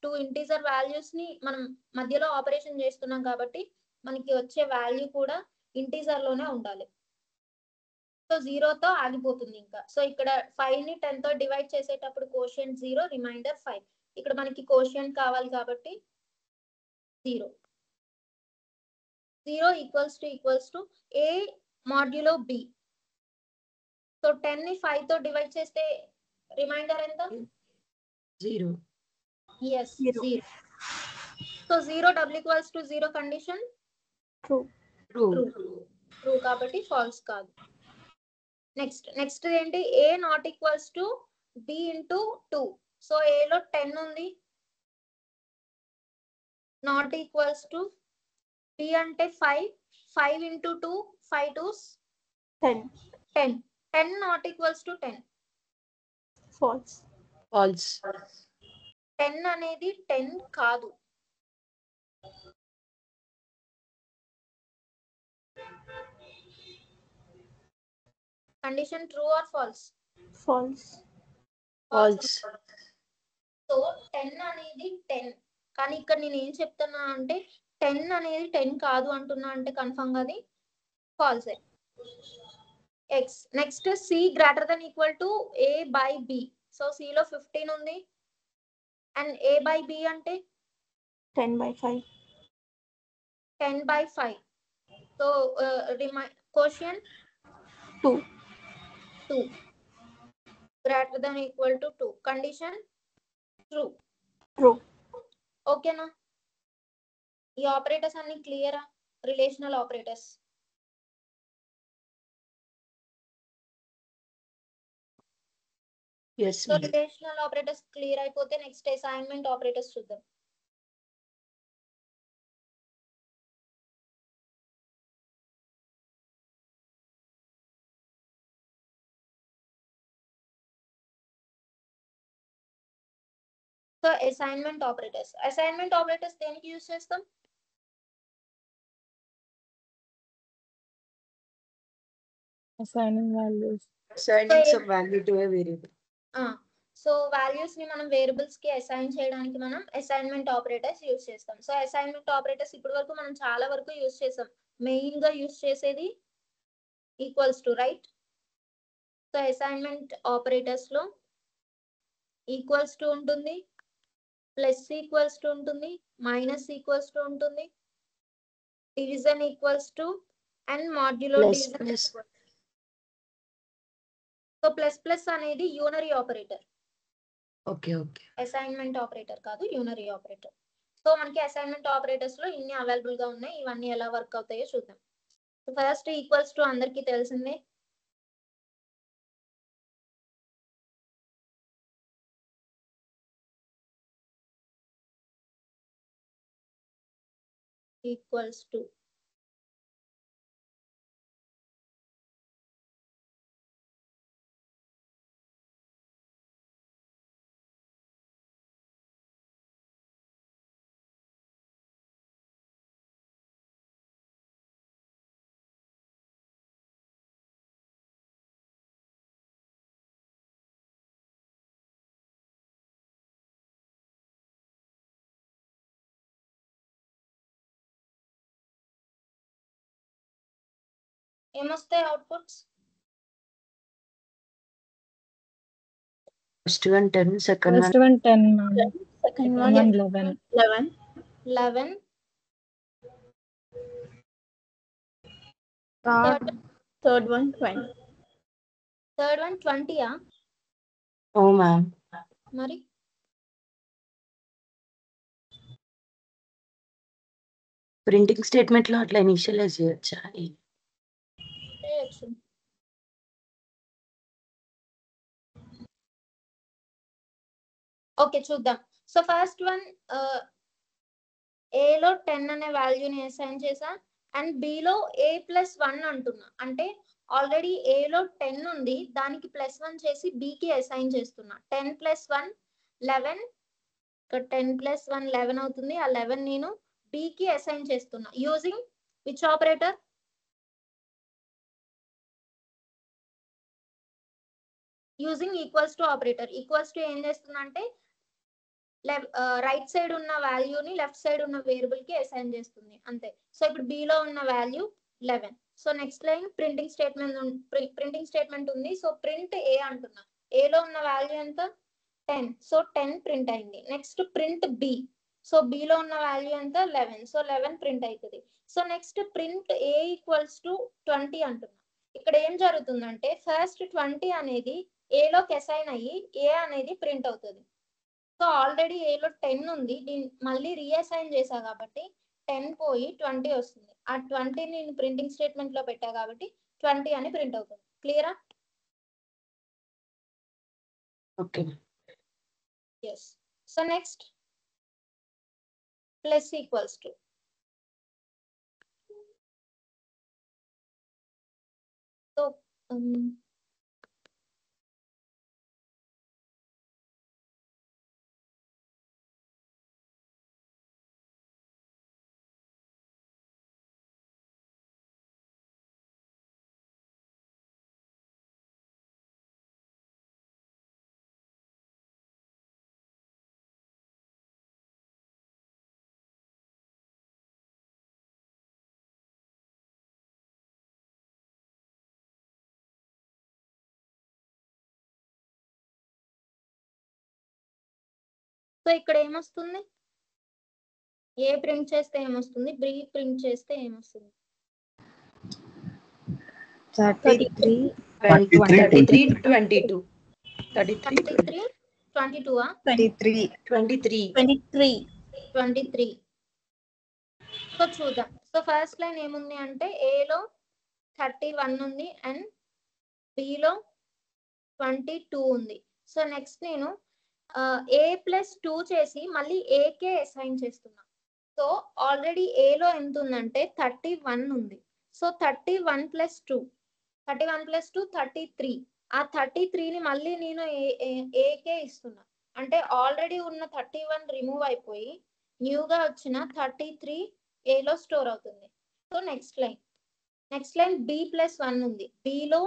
టు ఇంటీజర్ వాల్యూస్ ని మనం మధ్యలో ఆపరేషన్ చేస్తున్నాం కాబట్టి మనకి వచ్చే వాల్యూ కూడా ఇంటీజర్ లోనే ఉండాలి. సో 0 తో ఆగిపోతుంది ఇంకా. సో ఇక్కడ 5 ని 10 తో డివైడ్ చేసేటప్పుడు కోషియంట్ 0, రిమైండర్ 5. ఇక్కడ మనకి కోషియంట్ కావాలి కాబట్టి 0 equals to A modulo B. So 10 ని 5 తో డివైడ్ చేస్తే రిమైండర్ ఎంత? 0. yes 0. So 0 double equals to 0 condition true. True కాబట్టి ఫాల్స్ కాదు. నెక్స్ట్ ఏంటి? A not equals to B into 2. So A లో 10 ఉంది, నాట్ ఈక్వల్స్ టు B అంటే 5 into 2 5 2s 10 not equals to 10. False. 10 అనేది 10 కాదు. Condition true or false? False. So 10 అనేది 10, కానీ ఇక్కడ నేను ఏం చెప్తున్నా అంటే 10 అనేది 10 కాదు అంటున్నా అంటే కన్ఫర్మ్ అది false. Next C greater than equal to A by B. So C లో 15 ఉంది అండ్ A బై B అంటే 10/5. 10/5. So quotient 2 greater than equal to 2. Condition true. ఓకేనా? ఈ ఆపరేటర్స్ అన్ని క్లియరా? Relational operators. Yes, so relational operators clear అయిపోతే నెక్స్ట్ అసైన్మెంట్ ఆపరేటర్స్ చూద్దాం. సో అసైన్మెంట్ ఆపరేటర్స్ దేనికి యూజ్ చేస్తాం? assigning values. assigning some value to a variable. So values ని మనం వేరియబుల్స్ కి అసైన్ చేయడానికి మనం అసైన్మెంట్ ఆపరేటర్స్ యూజ్ చేస్తాం. సో అసైన్మెంట్ ఆపరేటర్స్ ఇప్పటి వరకు మనం చాలా వరకు యూజ్ చేసాం. మెయిన్ గా యూజ్ చేసేది equals to, right? So assignment operators లో ఈక్వల్స్ టు ఉంటుంది, ప్లస్ ఈక్వల్స్ టు ఉంటుంది, మైనస్ ఈక్వల్స్ టు ఉంటుంది, division equals to and modulo division. So plus అనేది unary operator. Okay. Assignment operator కాదు, యూనరీ ఆపరేటర్. సో మనకి అసైన్మెంట్ ఆపరేటర్స్ లో ఇన్ని అవైలబుల్ గా ఉన్నాయి. ఇవన్నీ ఎలా వర్క్ అవుతాయో చూద్దాం. ఫస్ట్ ఈక్వల్స్ టు అందరికి తెలిసిందే. ఈక్వల్స్ టు ఏమొస్తాయి outputs? First one 10, second First one 10, ma'am. Second Second one one 11. 11. Third one 20. Third one 20. Oh, ma'am. మరి ప్రింటింగ్ స్టేట్మెంట్ లో అట్లా ఇనిషియలైజ్ చేయొచ్చా? చేయొచ్చు. ఓకే చూద్దాం. సో ఫస్ట్ వన్ A లో 10 అనే వాల్యూని అసైన్ చేసా అండ్ B లో A+1 అంటున్నా. అంటే ఆల్రెడీ A లో 10 ఉంది, దానికి +1 చేసి B కి అసైన్ చేస్తున్నా. 10 + 1 11. ఇక్కడ 10 + 1 11 అవుతుంది. ఆ 11 నేను B కి అసైన్ చేస్తున్నా using which operator? Using equals to operator. Equals to ఏం చేస్తున్నా అంటే రైట్ సైడ్ ఉన్న వాల్యూని లెఫ్ట్ సైడ్ ఉన్న వేరియబుల్ కి అసైన్ చేస్తుంది అంతే. సో ఇప్పుడు B లో ఉన్న value 11. So next line printing statement ఉంది. సో ప్రింట్ A అంటున్నా. A లో ఉన్న వాల్యూ ఎంత? 10. సో 10 ప్రింట్ అయింది. Next print B. సో బిలో ఉన్న వాల్యూ ఎంత 11. సో 11 ప్రింట్ అవుతుంది. So next print A equals to 20 అంటున్నా. ఇక్కడ ఏం జరుగుతుందంటే ఫస్ట్ 20 అనేది ఏలోకి అసైన్ అయ్యి ఏ అనేది ప్రింట్ అవుతుంది. సో ఆల్రెడీ ఏలో 10 ఉంది, దీన్ని మళ్ళీ రీఅసైన్ చేశా కాబట్టి 10 పోయి 20 వస్తుంది. ఆ 20 నేను ప్రింటింగ్ స్టేట్మెంట్ లో పెట్టా కాబట్టి 20 అని ప్రింట్ అవుతుంది. క్లియరా? Okay. Yes. So next plus equals to. So so ఇక్కడ ఏమొస్తుంది? ఏ ప్రింట్ చేస్తే ఏమొస్తుంది, బి ప్రింట్ చేస్తే ఏమొస్తుంది? 33 22 23 22 23. సో చూద్దాం. సో ఫస్ట్ లైన్ ఏముంది అంటే ఏలో 31 ఉంది అండ్ బిలో 22 ఉంది. సో నెక్స్ట్ నేను ఏ ప్లస్ 2 చేసి మళ్ళీ ఏకే అసైన్ చేస్తున్నా. సో ఆల్రెడీ ఏలో ఎంత ఉందంటే 31 ఉంది. So 31 plus 2 33. ఆ 33ని మళ్ళీ నేను ఏకే ఇస్తున్నా. అంటే ఆల్రెడీ ఉన్న 31 రిమూవ్ అయిపోయి న్యూగా వచ్చిన 33 ఏలో స్టోర్ అవుతుంది. So next line B plus 1 ఉంది, బిలో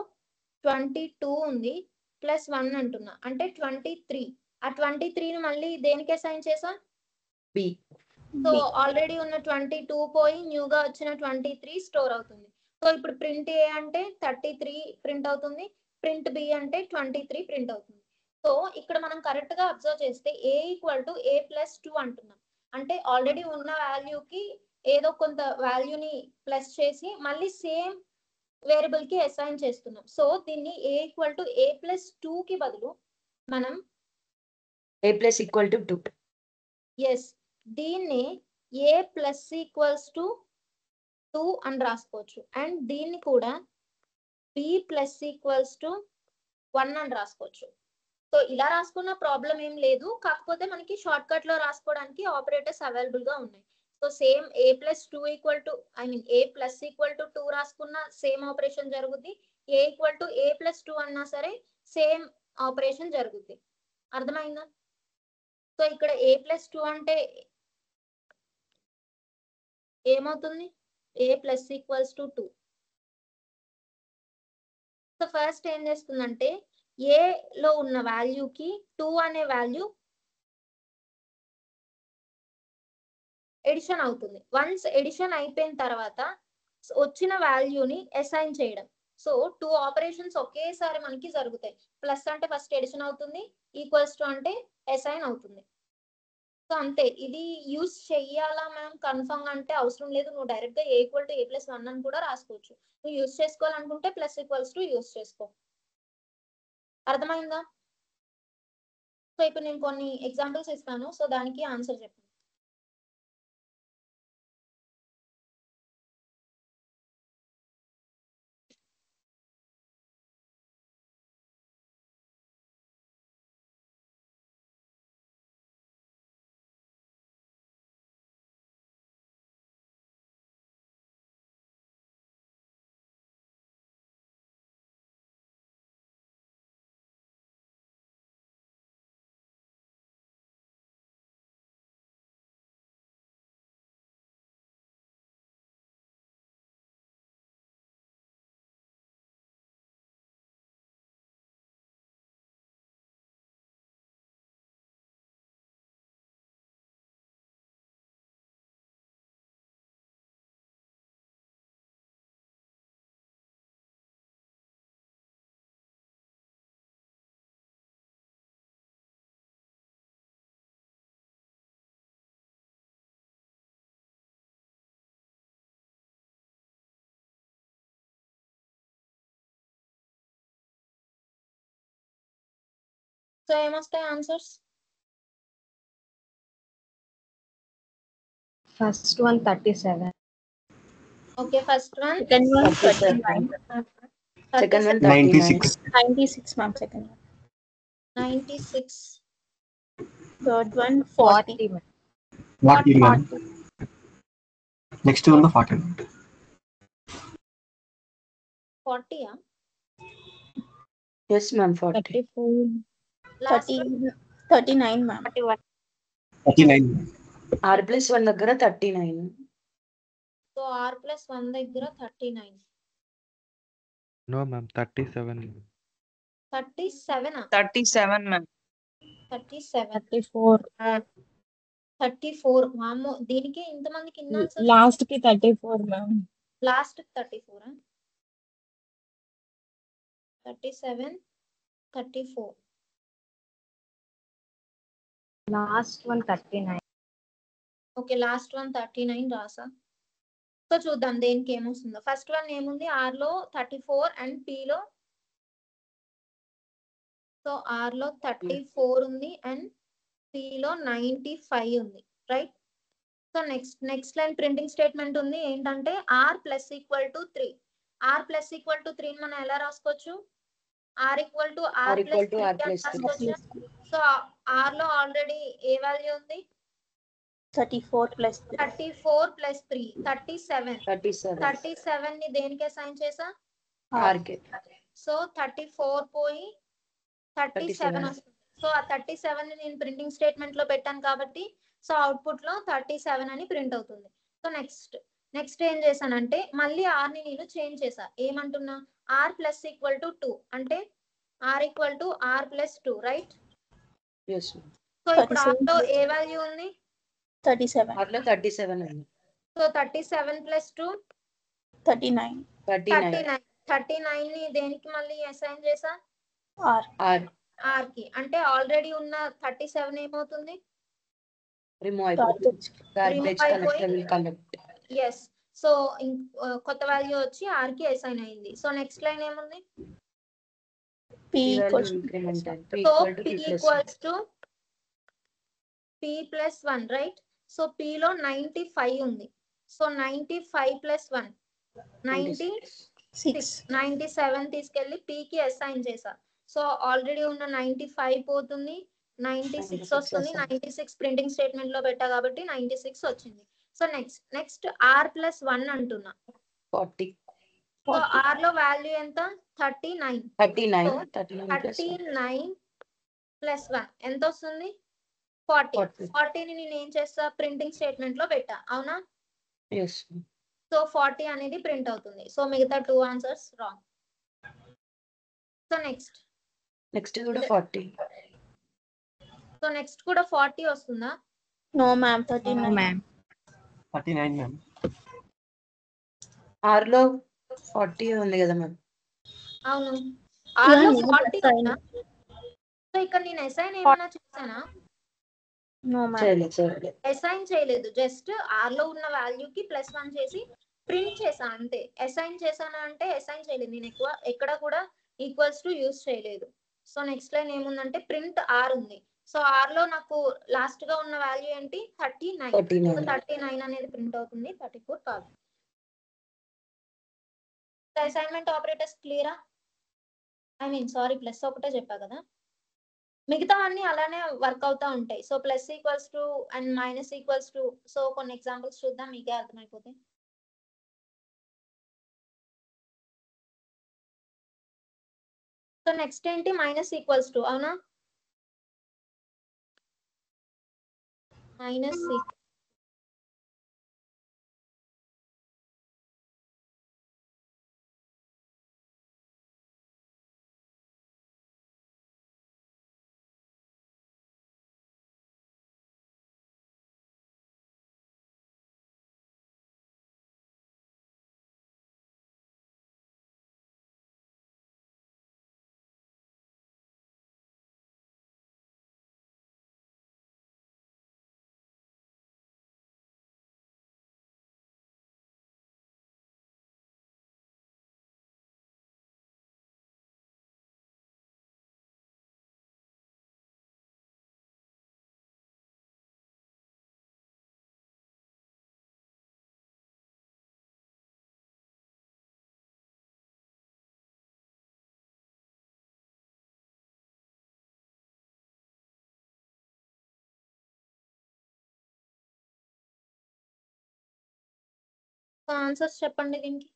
22 ఉంది ప్లస్ 1 అంటున్నా అంటే 23. ఆ 23ని మళ్ళీ దేనికి అసైన్ చేసా? బి. సో ఆల్రెడీ ఉన్న 22 పోయి న్యూగా వచ్చిన 23 స్టోర్ అవుతుంది. సో ఇప్పుడు ప్రింట్ ఏ అంటే 33 ప్రింట్ అవుతుంది, ప్రింట్ బి అంటే 23 ప్రింట్ అవుతుంది. సో ఇక్కడ మనం కరెక్ట్ గా అబ్జర్వ్ చేస్తే ఏ ఈక్వల్ టు ఏ ప్లస్ 2 అంటున్నాం. అంటే ఆల్రెడీ ఉన్న వాల్యూకి ఏదో కొంత వాల్యూని ప్లస్ చేసి మళ్ళీ సేమ్ వేరియబుల్ కి అసైన్ చేస్తున్నాం. సో దీన్ని ఏ ఈక్వల్ టు ఏ ప్లస్ 2 కి బదులు మనం ఏ ప్లస్ ఈక్వల్ టు 2. ఎస్, దీన్ని ఏ ప్లస్ ఈక్వల్స్ టు 2 అని రాసుకోవచ్చు. అండ్ దీన్ని కూడా బి ప్లస్ ఈక్వల్స్ టు 1 అని రాసుకోవచ్చు. సో ఇలా రాసుకున్న ప్రాబ్లం ఏం లేదు, కాకపోతే మనకి షార్ట్ కట్ లో రాసుకోవడానికి ఆపరేటర్స్ అవైలబుల్ గా ఉన్నాయి. So same A plus 2 equal to A plus equal to 2 రాసుకున్న సేమ్ ఆపరేషన్ జరుగుద్ది, ఏ ఈక్వల్ టు ఏ ప్లస్ 2 అన్నా సరే సేమ్ ఆపరేషన్ జరుగుద్ది. అర్థమైందా? సో ఇక్కడ ఏ ప్లస్ 2 అంటే ఏమవుతుంది? A plus equals to 2. So first ఏం చేస్తుందంటే ఏ లో ఉన్న వాల్యూకి 2 అనే వాల్యూ ఎడిషన్ అవుతుంది. వన్స్ ఎడిషన్ అయిపోయిన తర్వాత వచ్చిన వాల్యూని అసైన్ చేయడం. సో 2 ఆపరేషన్స్ ఒకేసారి మనకి జరుగుతాయి. ప్లస్ అంటే ఫస్ట్ ఎడిషన్ అవుతుంది, ఈక్వల్స్ టు అంటే అసైన్ అవుతుంది. సో అంతే. ఇది యూస్ చెయ్యాలా మ్యామ్ కన్ఫర్మ్ అంటే అవసరం లేదు, నువ్వు డైరెక్ట్ గా ఏ ఈక్వల్ టు ఏ ప్లస్ 1 అని కూడా రాసుకోవచ్చు. నువ్వు యూస్ చేసుకోవాలనుకుంటే ప్లస్ ఈక్వల్స్ టు యూస్ చేసుకో. అర్థమైందా? సో ఇప్పుడు నేను కొన్ని ఎగ్జాంపుల్స్ ఇస్తాను, సో దానికి ఆన్సర్ చెప్పండి. సో ఏమొస్తాయి answers? First one 37. Okay, first one Second one 37. 39. Second one 96. 96 ma'am. Second one. 96. Third one 40. 40, ma'am. 40 ma'am. Next one the 40. 40. Yes, ma'am, 40. 34. Last 39 ma'am. 39. R plus 1 దగ్గర 39. సో R+1 దగ్గర 39. No ma'am 37. 37. 37 ma'am. 37. 34. 34. వామ్మో, దీనికి ఇంతమందికి ఇన్ని ఆన్సర్స్? Last కి 34, ma'am. Last 34. 37, 34. Last one 39. Okay, last one 39 రాసా. సో చూద్దాం దేనికి ఏమొస్తుందో. ఫస్ట్ వన్ ఏముంది? R లో 34 అండ్ P లో, సో R లో 34 ఉంది అండ్ P లో 95 ఉంది, right? So next line printing statement ఉంది. ఏంటంటే R plus equal to 3. R plus equal to 3 మనం ఎలా రాసుకోవచ్చు? R equal to R R equal plus to 3 R plus 3. రాసుకోవచ్చు. సో R లో ఆల్రెడీ ఏ వాల్యూ ఉంది? 34 plus 3. 34 ప్లస్ 3 37. 37. 37 ని దేనికి అసైన్ చేసా? R కి. సో 34 పోయి 37 37. వస్తుంది. సో ఆ 37 ని నేను ప్రింటింగ్ స్టేట్మెంట్ లో పెట్టాను కాబట్టి సో అవుట్పుట్ లో 37 అని ప్రింట్ అవుతుంది. సో నెక్స్ట్ ఏం చేశానంటే మళ్ళీ R ని నేను చేంజ్ చేసా. ఏమంటున్నా? R ప్లస్ ఈక్వల్ టు 2 అంటే R equal to R plus 2, right? Yes, ma'am. So ఇప్పుడు R లో ఏ వాల్యూ ఉంది? 37. R లో 37 ఉంది. So 37 plus 2 39. 39. 39 ని దేనికి మళ్ళీ అసైన్ చేసా? R. R R కి. అంటే ఆల్రెడీ ఉన్న 37 ఏమవుతుంది? remove అయిపోతుంది. Garbage Remove అయిపోయి- collector will collect. Yes. So కొత్త వాల్యూ వచ్చి R కి అసైన్ అయింది. సో నెక్స్ట్ లైన్ ఏముంది? P equals Value incremental. P so equal to P P plus 1. Equals to P plus 1, right? So P లో 95 ఉంది. So 95 plus 1 96. 97 తీసుకెళ్లి P కి అసైన్ చేసా. సో ఆల్రెడీ ఉన్న 95 పోతుంది, 96 వస్తుంది. 96 ప్రింటింగ్ స్టేట్మెంట్ లో పెట్టా కాబట్టి 96 వచ్చింది. సో నెక్స్ట్ R ప్లస్ 1 అంటున్నా. 40. సో R లో వాల్యూ ఎంత? 39. 39. So, 39 plus 1. 39 ప్లస్ 1 ఎంత వస్తుంది? 40. 40 ని నేను ఏం చేస్తా? ప్రింటింగ్ స్టేట్మెంట్ లో పెట్టా, అవునా? Yes. సో 40 అనేది ప్రింట్ అవుతుంది. సో మిగతా 2 ఆన్సర్స్ రాంగ్. సో Next కూడా 40. సో నెక్స్ట్ కూడా 40 వస్తుందా? No ma'am. 39. No, ma'am. 39 ma'am. R లో 40 ఉంది కదా మ్యామ్. అవును, R లో నేను 40 assign. ఉందా? సో ఇక్కడ నేను అసైన్ ఏమైనా చేశానా? No ma'am. చేయలేదు. అసైన్ చేయలేదు. జస్ట్ R లో ఉన్న వాల్యూకి +1 చేసి ప్రింట్ చేసా అంతే. అసైన్ చేశానా అంటే అసైన్ చేయలేదు. నేను ఎక్కడ కూడా ఈక్వల్స్ టు యూస్ చేయలేదు. సో నెక్స్ట్ లైన్ ఏముందంటే ప్రింట్ R ఉంది. సో R లో నాకు లాస్ట్ గా ఉన్న వాల్యూ ఏంటి? 39. 39. 39 అనేది ప్రింట్ అవుతుంది, 34 కాదు. అసైన్మెంట్ ఆపరేటర్స్ క్లియరా? సారీ, ప్లస్ ఒకటే చెప్పా కదా. మిగతా అన్ని అలానే వర్క్ అవుతా ఉంటాయి. So plus equals to and minus equals to. So కొన్ని ఎగ్జాంపుల్స్ చూద్దాం, మీకే అర్థమైపోతాయి. సో నెక్స్ట్ ఏంటి? మైనస్ ఈక్వల్స్ టు, అవునా? మైనస్ ఆన్సర్స్ చెప్పండి దీనికి.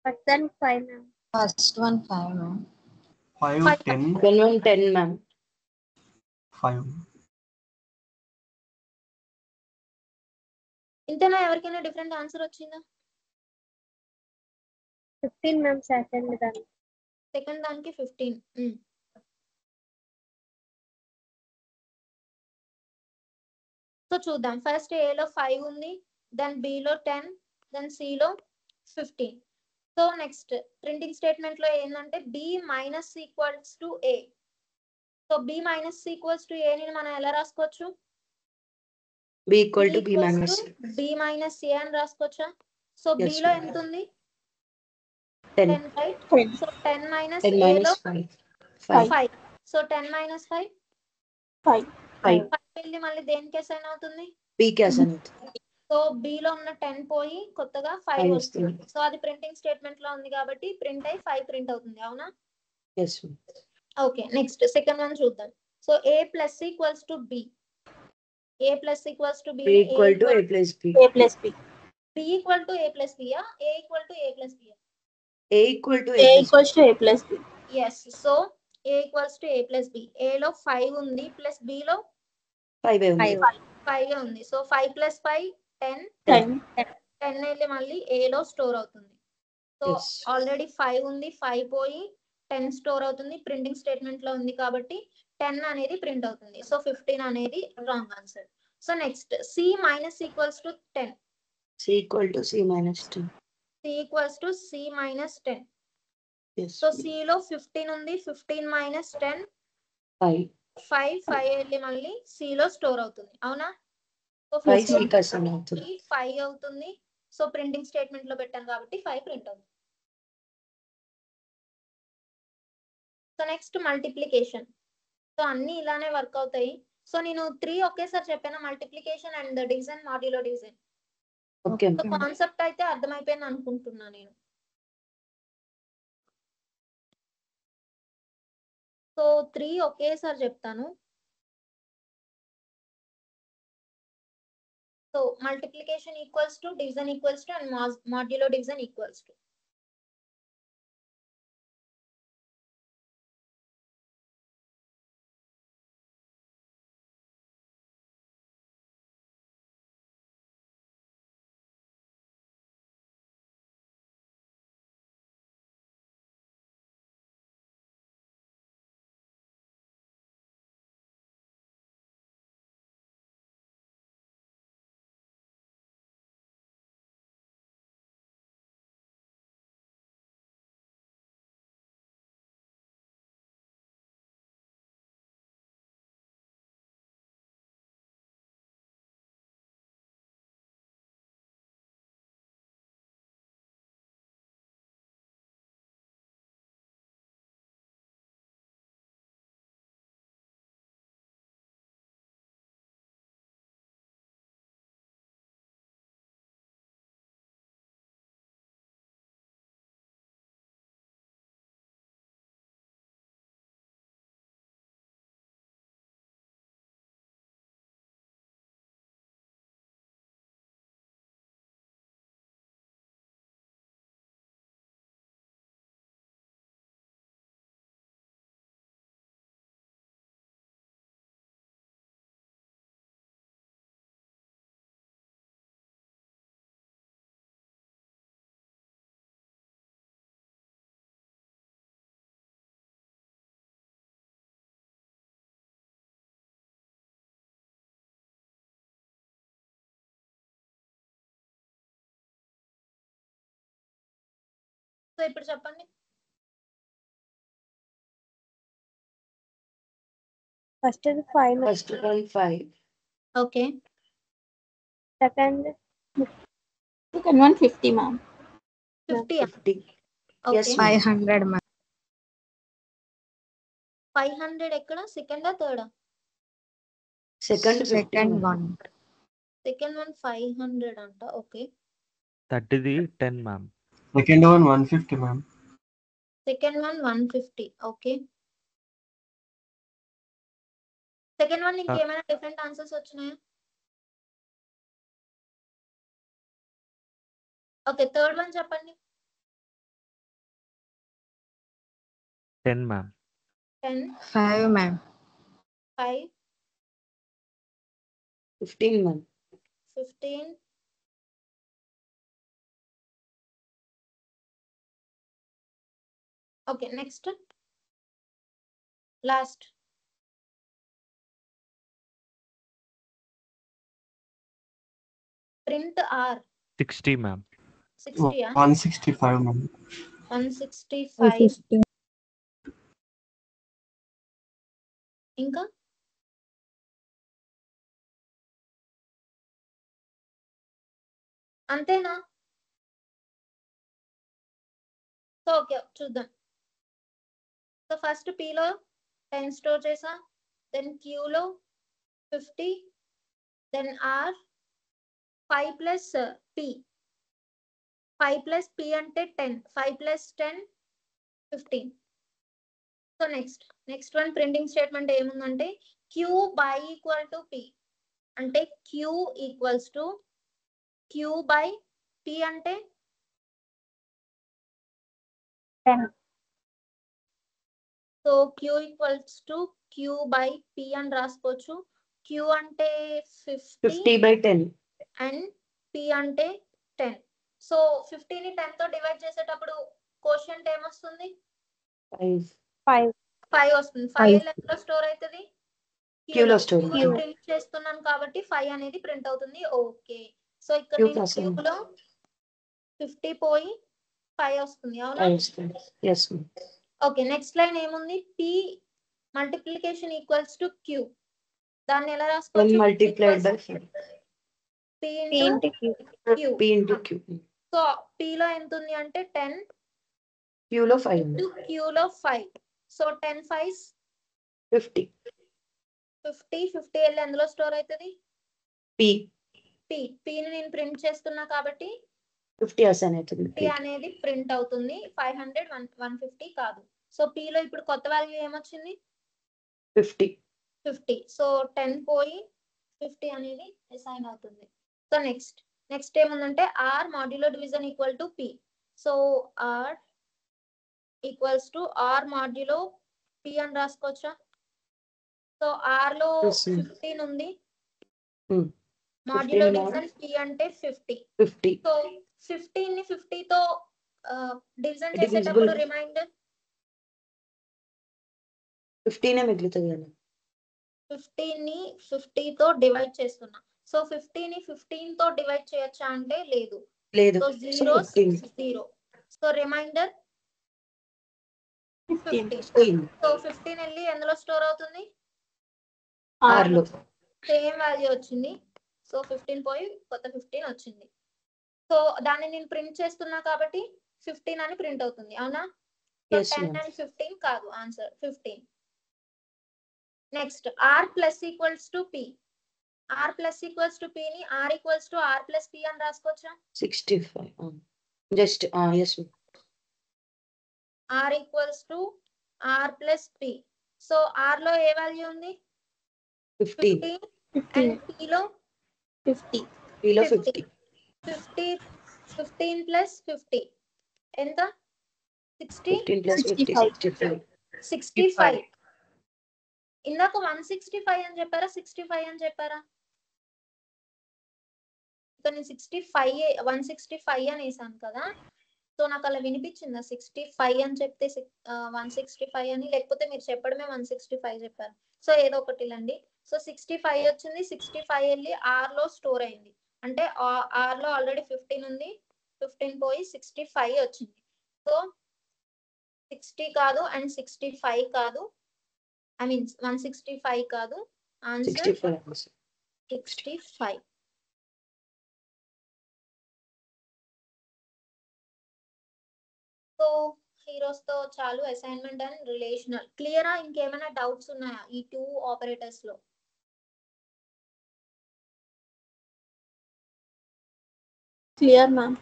But then 5 ma'am. First one 5 ma'am. 5, Five. 10, Second one 10 ma'am. 5. ఇంతేనా? ఎవరికైనా డిఫరెంట్ ఆన్సర్ వచ్చిందా? 15 ma'am second then. సెకండ్ దానికి 15. సో చూద్దాం. ఫస్ట్ ఏలో 5 ఉంది, దెన్ బిలో 10, దెన్ సిలో 15. సో నెక్స్ట్ ప్రింటింగ్ స్టేట్మెంట్ లో ఏంటంటే B minus equals to A. So B minus equals to ఏని మనం ఎలా రాసుకోవచ్చు? B equal to B minus C. B minus A అని రాసుకోవచ్చా? So Yes, below ma'am. ఎంత ఉంది? 10. 10 రైట్. 10. సో 10 మైనస్ 10 ఏలో minus 5. 5. 5. So 10 minus 5 5. 5. వెళ్ళి మళ్ళీ దేనికి అసైన్ అవుతుంది? B కి assign అవుతుంది. సో బిలో ఉన్న 10 పోయి కొత్తగా 5 5 వస్తుంది. వస్తుంది. సో అది ప్రింటింగ్ స్టేట్మెంట్ లో ఉంది కాబట్టి ప్రింట్ అయి 5 ప్రింట్ అవుతుంది. అవునా? Yes ma'am. Okay, next second one చూద్దాం. So A plus equals to B. A plus equals to B. B equal to A plus B. A plus B. B equal to A plus B. A equal to A plus B. A equal to A A plus equals to A plus B. Yes. So A equals to A plus B. ఏలో 5 ఉంది ప్లస్ బిలో 5 ఉంది. 5 ఉంది. So 5 plus 5 10. 10. 10 వెళ్ళి మళ్ళీ ఏలో స్టోర్ అవుతుంది. So Yes. ఆల్రెడీ 5 ఉంది, 5 పోయి 10 స్టోర్ అవుతుంది. ప్రింటింగ్ స్టేట్మెంట్ లో ఉంది కాబట్టి 10 అనేది ప్రింట్ అవుతుంది. సో 15 అనేది wrong answer. So next C minus equals to 10. C equal to C minus 10. C equals to C minus 10. Yes. So సిలో 15 ఉంది, 15 మైనస్ 10 5. 5 వెళ్ళి మళ్ళీ సిలో స్టోర్ అవుతుంది. అవునా? సో 5 C 15 కి assign అవుతుంది. 5 అవుతుంది. సో ప్రింటింగ్ స్టేట్మెంట్ లో పెట్టాను కాబట్టి 5 ప్రింట్ అవుతుంది. So next multiplication. సో అన్ని ఇలానే వర్క్ అవుతాయి. సో నేను 3 ఒకేసారి చెప్పాను, multiplication and division, modulo division. Okay. So concept అయితే అర్థమైపోయింది అనుకుంటున్నా నేను. సో 3 ఒకేసారి చెప్తాను. So multiplication equals to, division equals to, and modulo division equals to. So ఇప్పుడు చెప్పండి. First is 5 ma'am. First one 5. Okay. Second one 50 ma'am. 50. 50. Yes okay. ma'am. 500 ma'am. 500 ఎక్కడ? సెకండా థర్డా? Second 50 Second ma'am. one. Second one 500 అంట. Okay. థర్డ్ది 10 ma'am. Second one 150 ma'am. Second one 150. Okay. Second one ఇంకేమైనా డిఫరెంట్ ఆన్సర్స్ వచ్చినాయా? ఓకే థర్డ్ వన్ చెప్పండి. 10 ma'am. 10 5 ma'am. 5 15 ma'am. 15 okay next last print R 60 ma'am. 60 165 ma'am. 165 50. ఇంకా అంతేనా? సో ఓకే చూద్దాం. సో ఫస్ట్ Pలో 10 స్టోర్ చేసా, దెన్ Qలో 50, then R 5 plus P 5 plus P అంటే 10, 5 plus 10 15. So next one printing statement ఏముందంటే Q by equal to P అంటే Q equals to Q by P అంటే 10. So Q equals to Q by P అని రాసుకోవచ్చు. Q అంటే 50 50/10. అండ్ P అంటే 10. సో 50ని 10 తో డివైడ్ చేసేటప్పుడు కోషంట్ ఏమొస్తుంది? 5. 5. 5 వస్తుంది. 5 ఎక్కడ స్టోర్ అవుతుంది? Qలో store. ప్రింట్ చేస్తున్నాను కాబట్టి 5 అనేది ప్రింట్ అవుతుంది. ఓకే సో ఇక్కడ Q నేను plus M. Qలో 50 పోయి 5 వస్తుంది అవునా? Yes ma'am. Okay next line ఏముంది? P multiplication equals to Q. దాన్ని ఎలా 1 రాసుకోవచ్చు? multiplied by 5. P P into into Q. Q. P into Q. So P లో ఎంత ఉంది అంటే 10 Qలో 5. into Q లో 5. సో 10 5 50. 50 వెళ్ళి ఎందులో స్టోర్ అవుతుంది? P. Pని నేను ప్రింట్ చేస్తున్నా కాబట్టి 50 అసైన్ అవుతుంది. P అనేది ప్రింట్ అవుతుంది. 500 150 కాదు. సో P లో ఇప్పుడు కొత్త వాల్యూ ఏమొచ్చింది? 50. 50. సో 10 పోయి 50 అనేది అసైన్ అవుతుంది. సో నెక్స్ట్ ఏముందంటే R modulo division equal to P. So R equals to R modulo P అని రాసుకోవచ్చా? సో R లో Yes, ma'am. 15 ఉంది. Hmm. మాడ్యులో 15 డివిజన్ P అంటే 50. 50. సో 15 ని 50 తో డివిజన్ Divisible. చేసేటప్పుడు రిమైండర్ 15 మిగులుతుంది కదా. 15 ని 50 తో డివైడ్ చేస్తున్నా. సో 50 ని 15 తో డివైడ్ చేయొచ్చా అంటే లేదు. లేదు. So So 0 15. 0. So reminder 15. 15. So 15 వెళ్ళి ఎందులో స్టోర్ అవుతుంది? R లో. సేమ్ వాల్యూ వచ్చింది. సో 15 పోయి కొత్త 15 వచ్చింది. సో దాన్ని నేను ప్రింట్ చేస్తున్నా కాబట్టి 15 అని ప్రింట్ అవుతుంది అవునా? So Yes, 10 ma'am. అండ్ 15 కాదు answer 15. Next R plus equals to P. R plus equals to P ని R equals to R plus P అని రాసుకోవచ్చా? 65. Just yes ma'am. R equals to R plus P. So R లో ఏ వాల్యూ ఉంది? 15. 15 అండ్ P లో 50. P లో 50. 15 ప్లస్ 50 ఎంత? 60 15 plus 50 65. 65. ఇందాక 165 అని చెప్పారా 65 అని చెప్పారా? ఇక్కడ నేను 165 అని వేసాను కదా. సో నాకు అలా వినిపించిందా 65 అని చెప్తే 165 అని, లేకపోతే మీరు చెప్పడమే 165 చెప్పారు. సో ఏదో ఒకటి అండి. సో 65 వచ్చింది. 65 వెళ్ళి R లో స్టోర్ అయింది. అంటే R లో ఆల్రెడీ 15 ఉంది. 15 పోయి 65 వచ్చింది. సో 60 కాదు అండ్ 65 కాదు. ఐ మీన్ 165 కాదు. ఆన్సర్ 65. 65. సో ఈ రోజుతో చాలు అసైన్మెంట్ అండ్ రిలేషనల్. క్లియరా? ఇంకేమైనా డౌట్స్ ఉన్నాయా ఈ 2 ఆపరేటర్స్ లో? Clear, ma'am.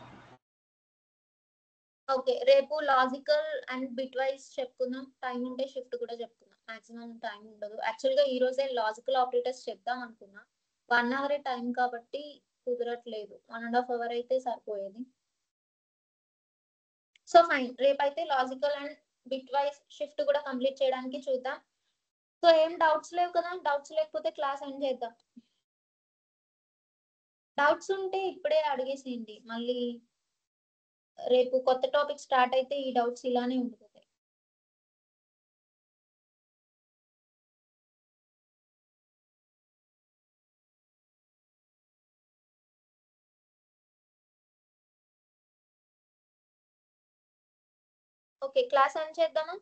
ఓకే రేపు లాజికల్ అండ్ బిట్ వైజ్ చెప్పుకుందాం. టైం ఉంటే షిఫ్ట్ కూడా చెప్పుకుందాం. మాక్సిమం టైం ఉండదు. యాక్చువల్గా ఈ రోజే లాజికల్ ఆపరేటర్స్ చెప్దాం అనుకున్నా. 1 అవర్ టైం కాబట్టి కుదరట్లేదు. 1.5 hours అయితే సరిపోయేది. సో ఫైన్, రేపైతే logical and bitwise shift కూడా కంప్లీట్ చేయడానికి చూద్దాం. సో ఏం డౌట్స్ లేవు కదా? డౌట్స్ లేకపోతే క్లాస్ ఎండ్ చేద్దాం. డౌట్స్ ఉంటే ఇప్పుడే అడిగేసేయండి, మళ్ళీ రేపు కొత్త టాపిక్ స్టార్ట్ అయితే ఈ డౌట్స్ ఇలానే ఉండిపోతాయి. ఓకే, క్లాస్ ఎండ్ చేద్దామా?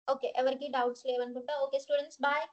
ఓకే, ఎవరికి డౌట్స్ లేవనుకుంటా. Okay students, bye.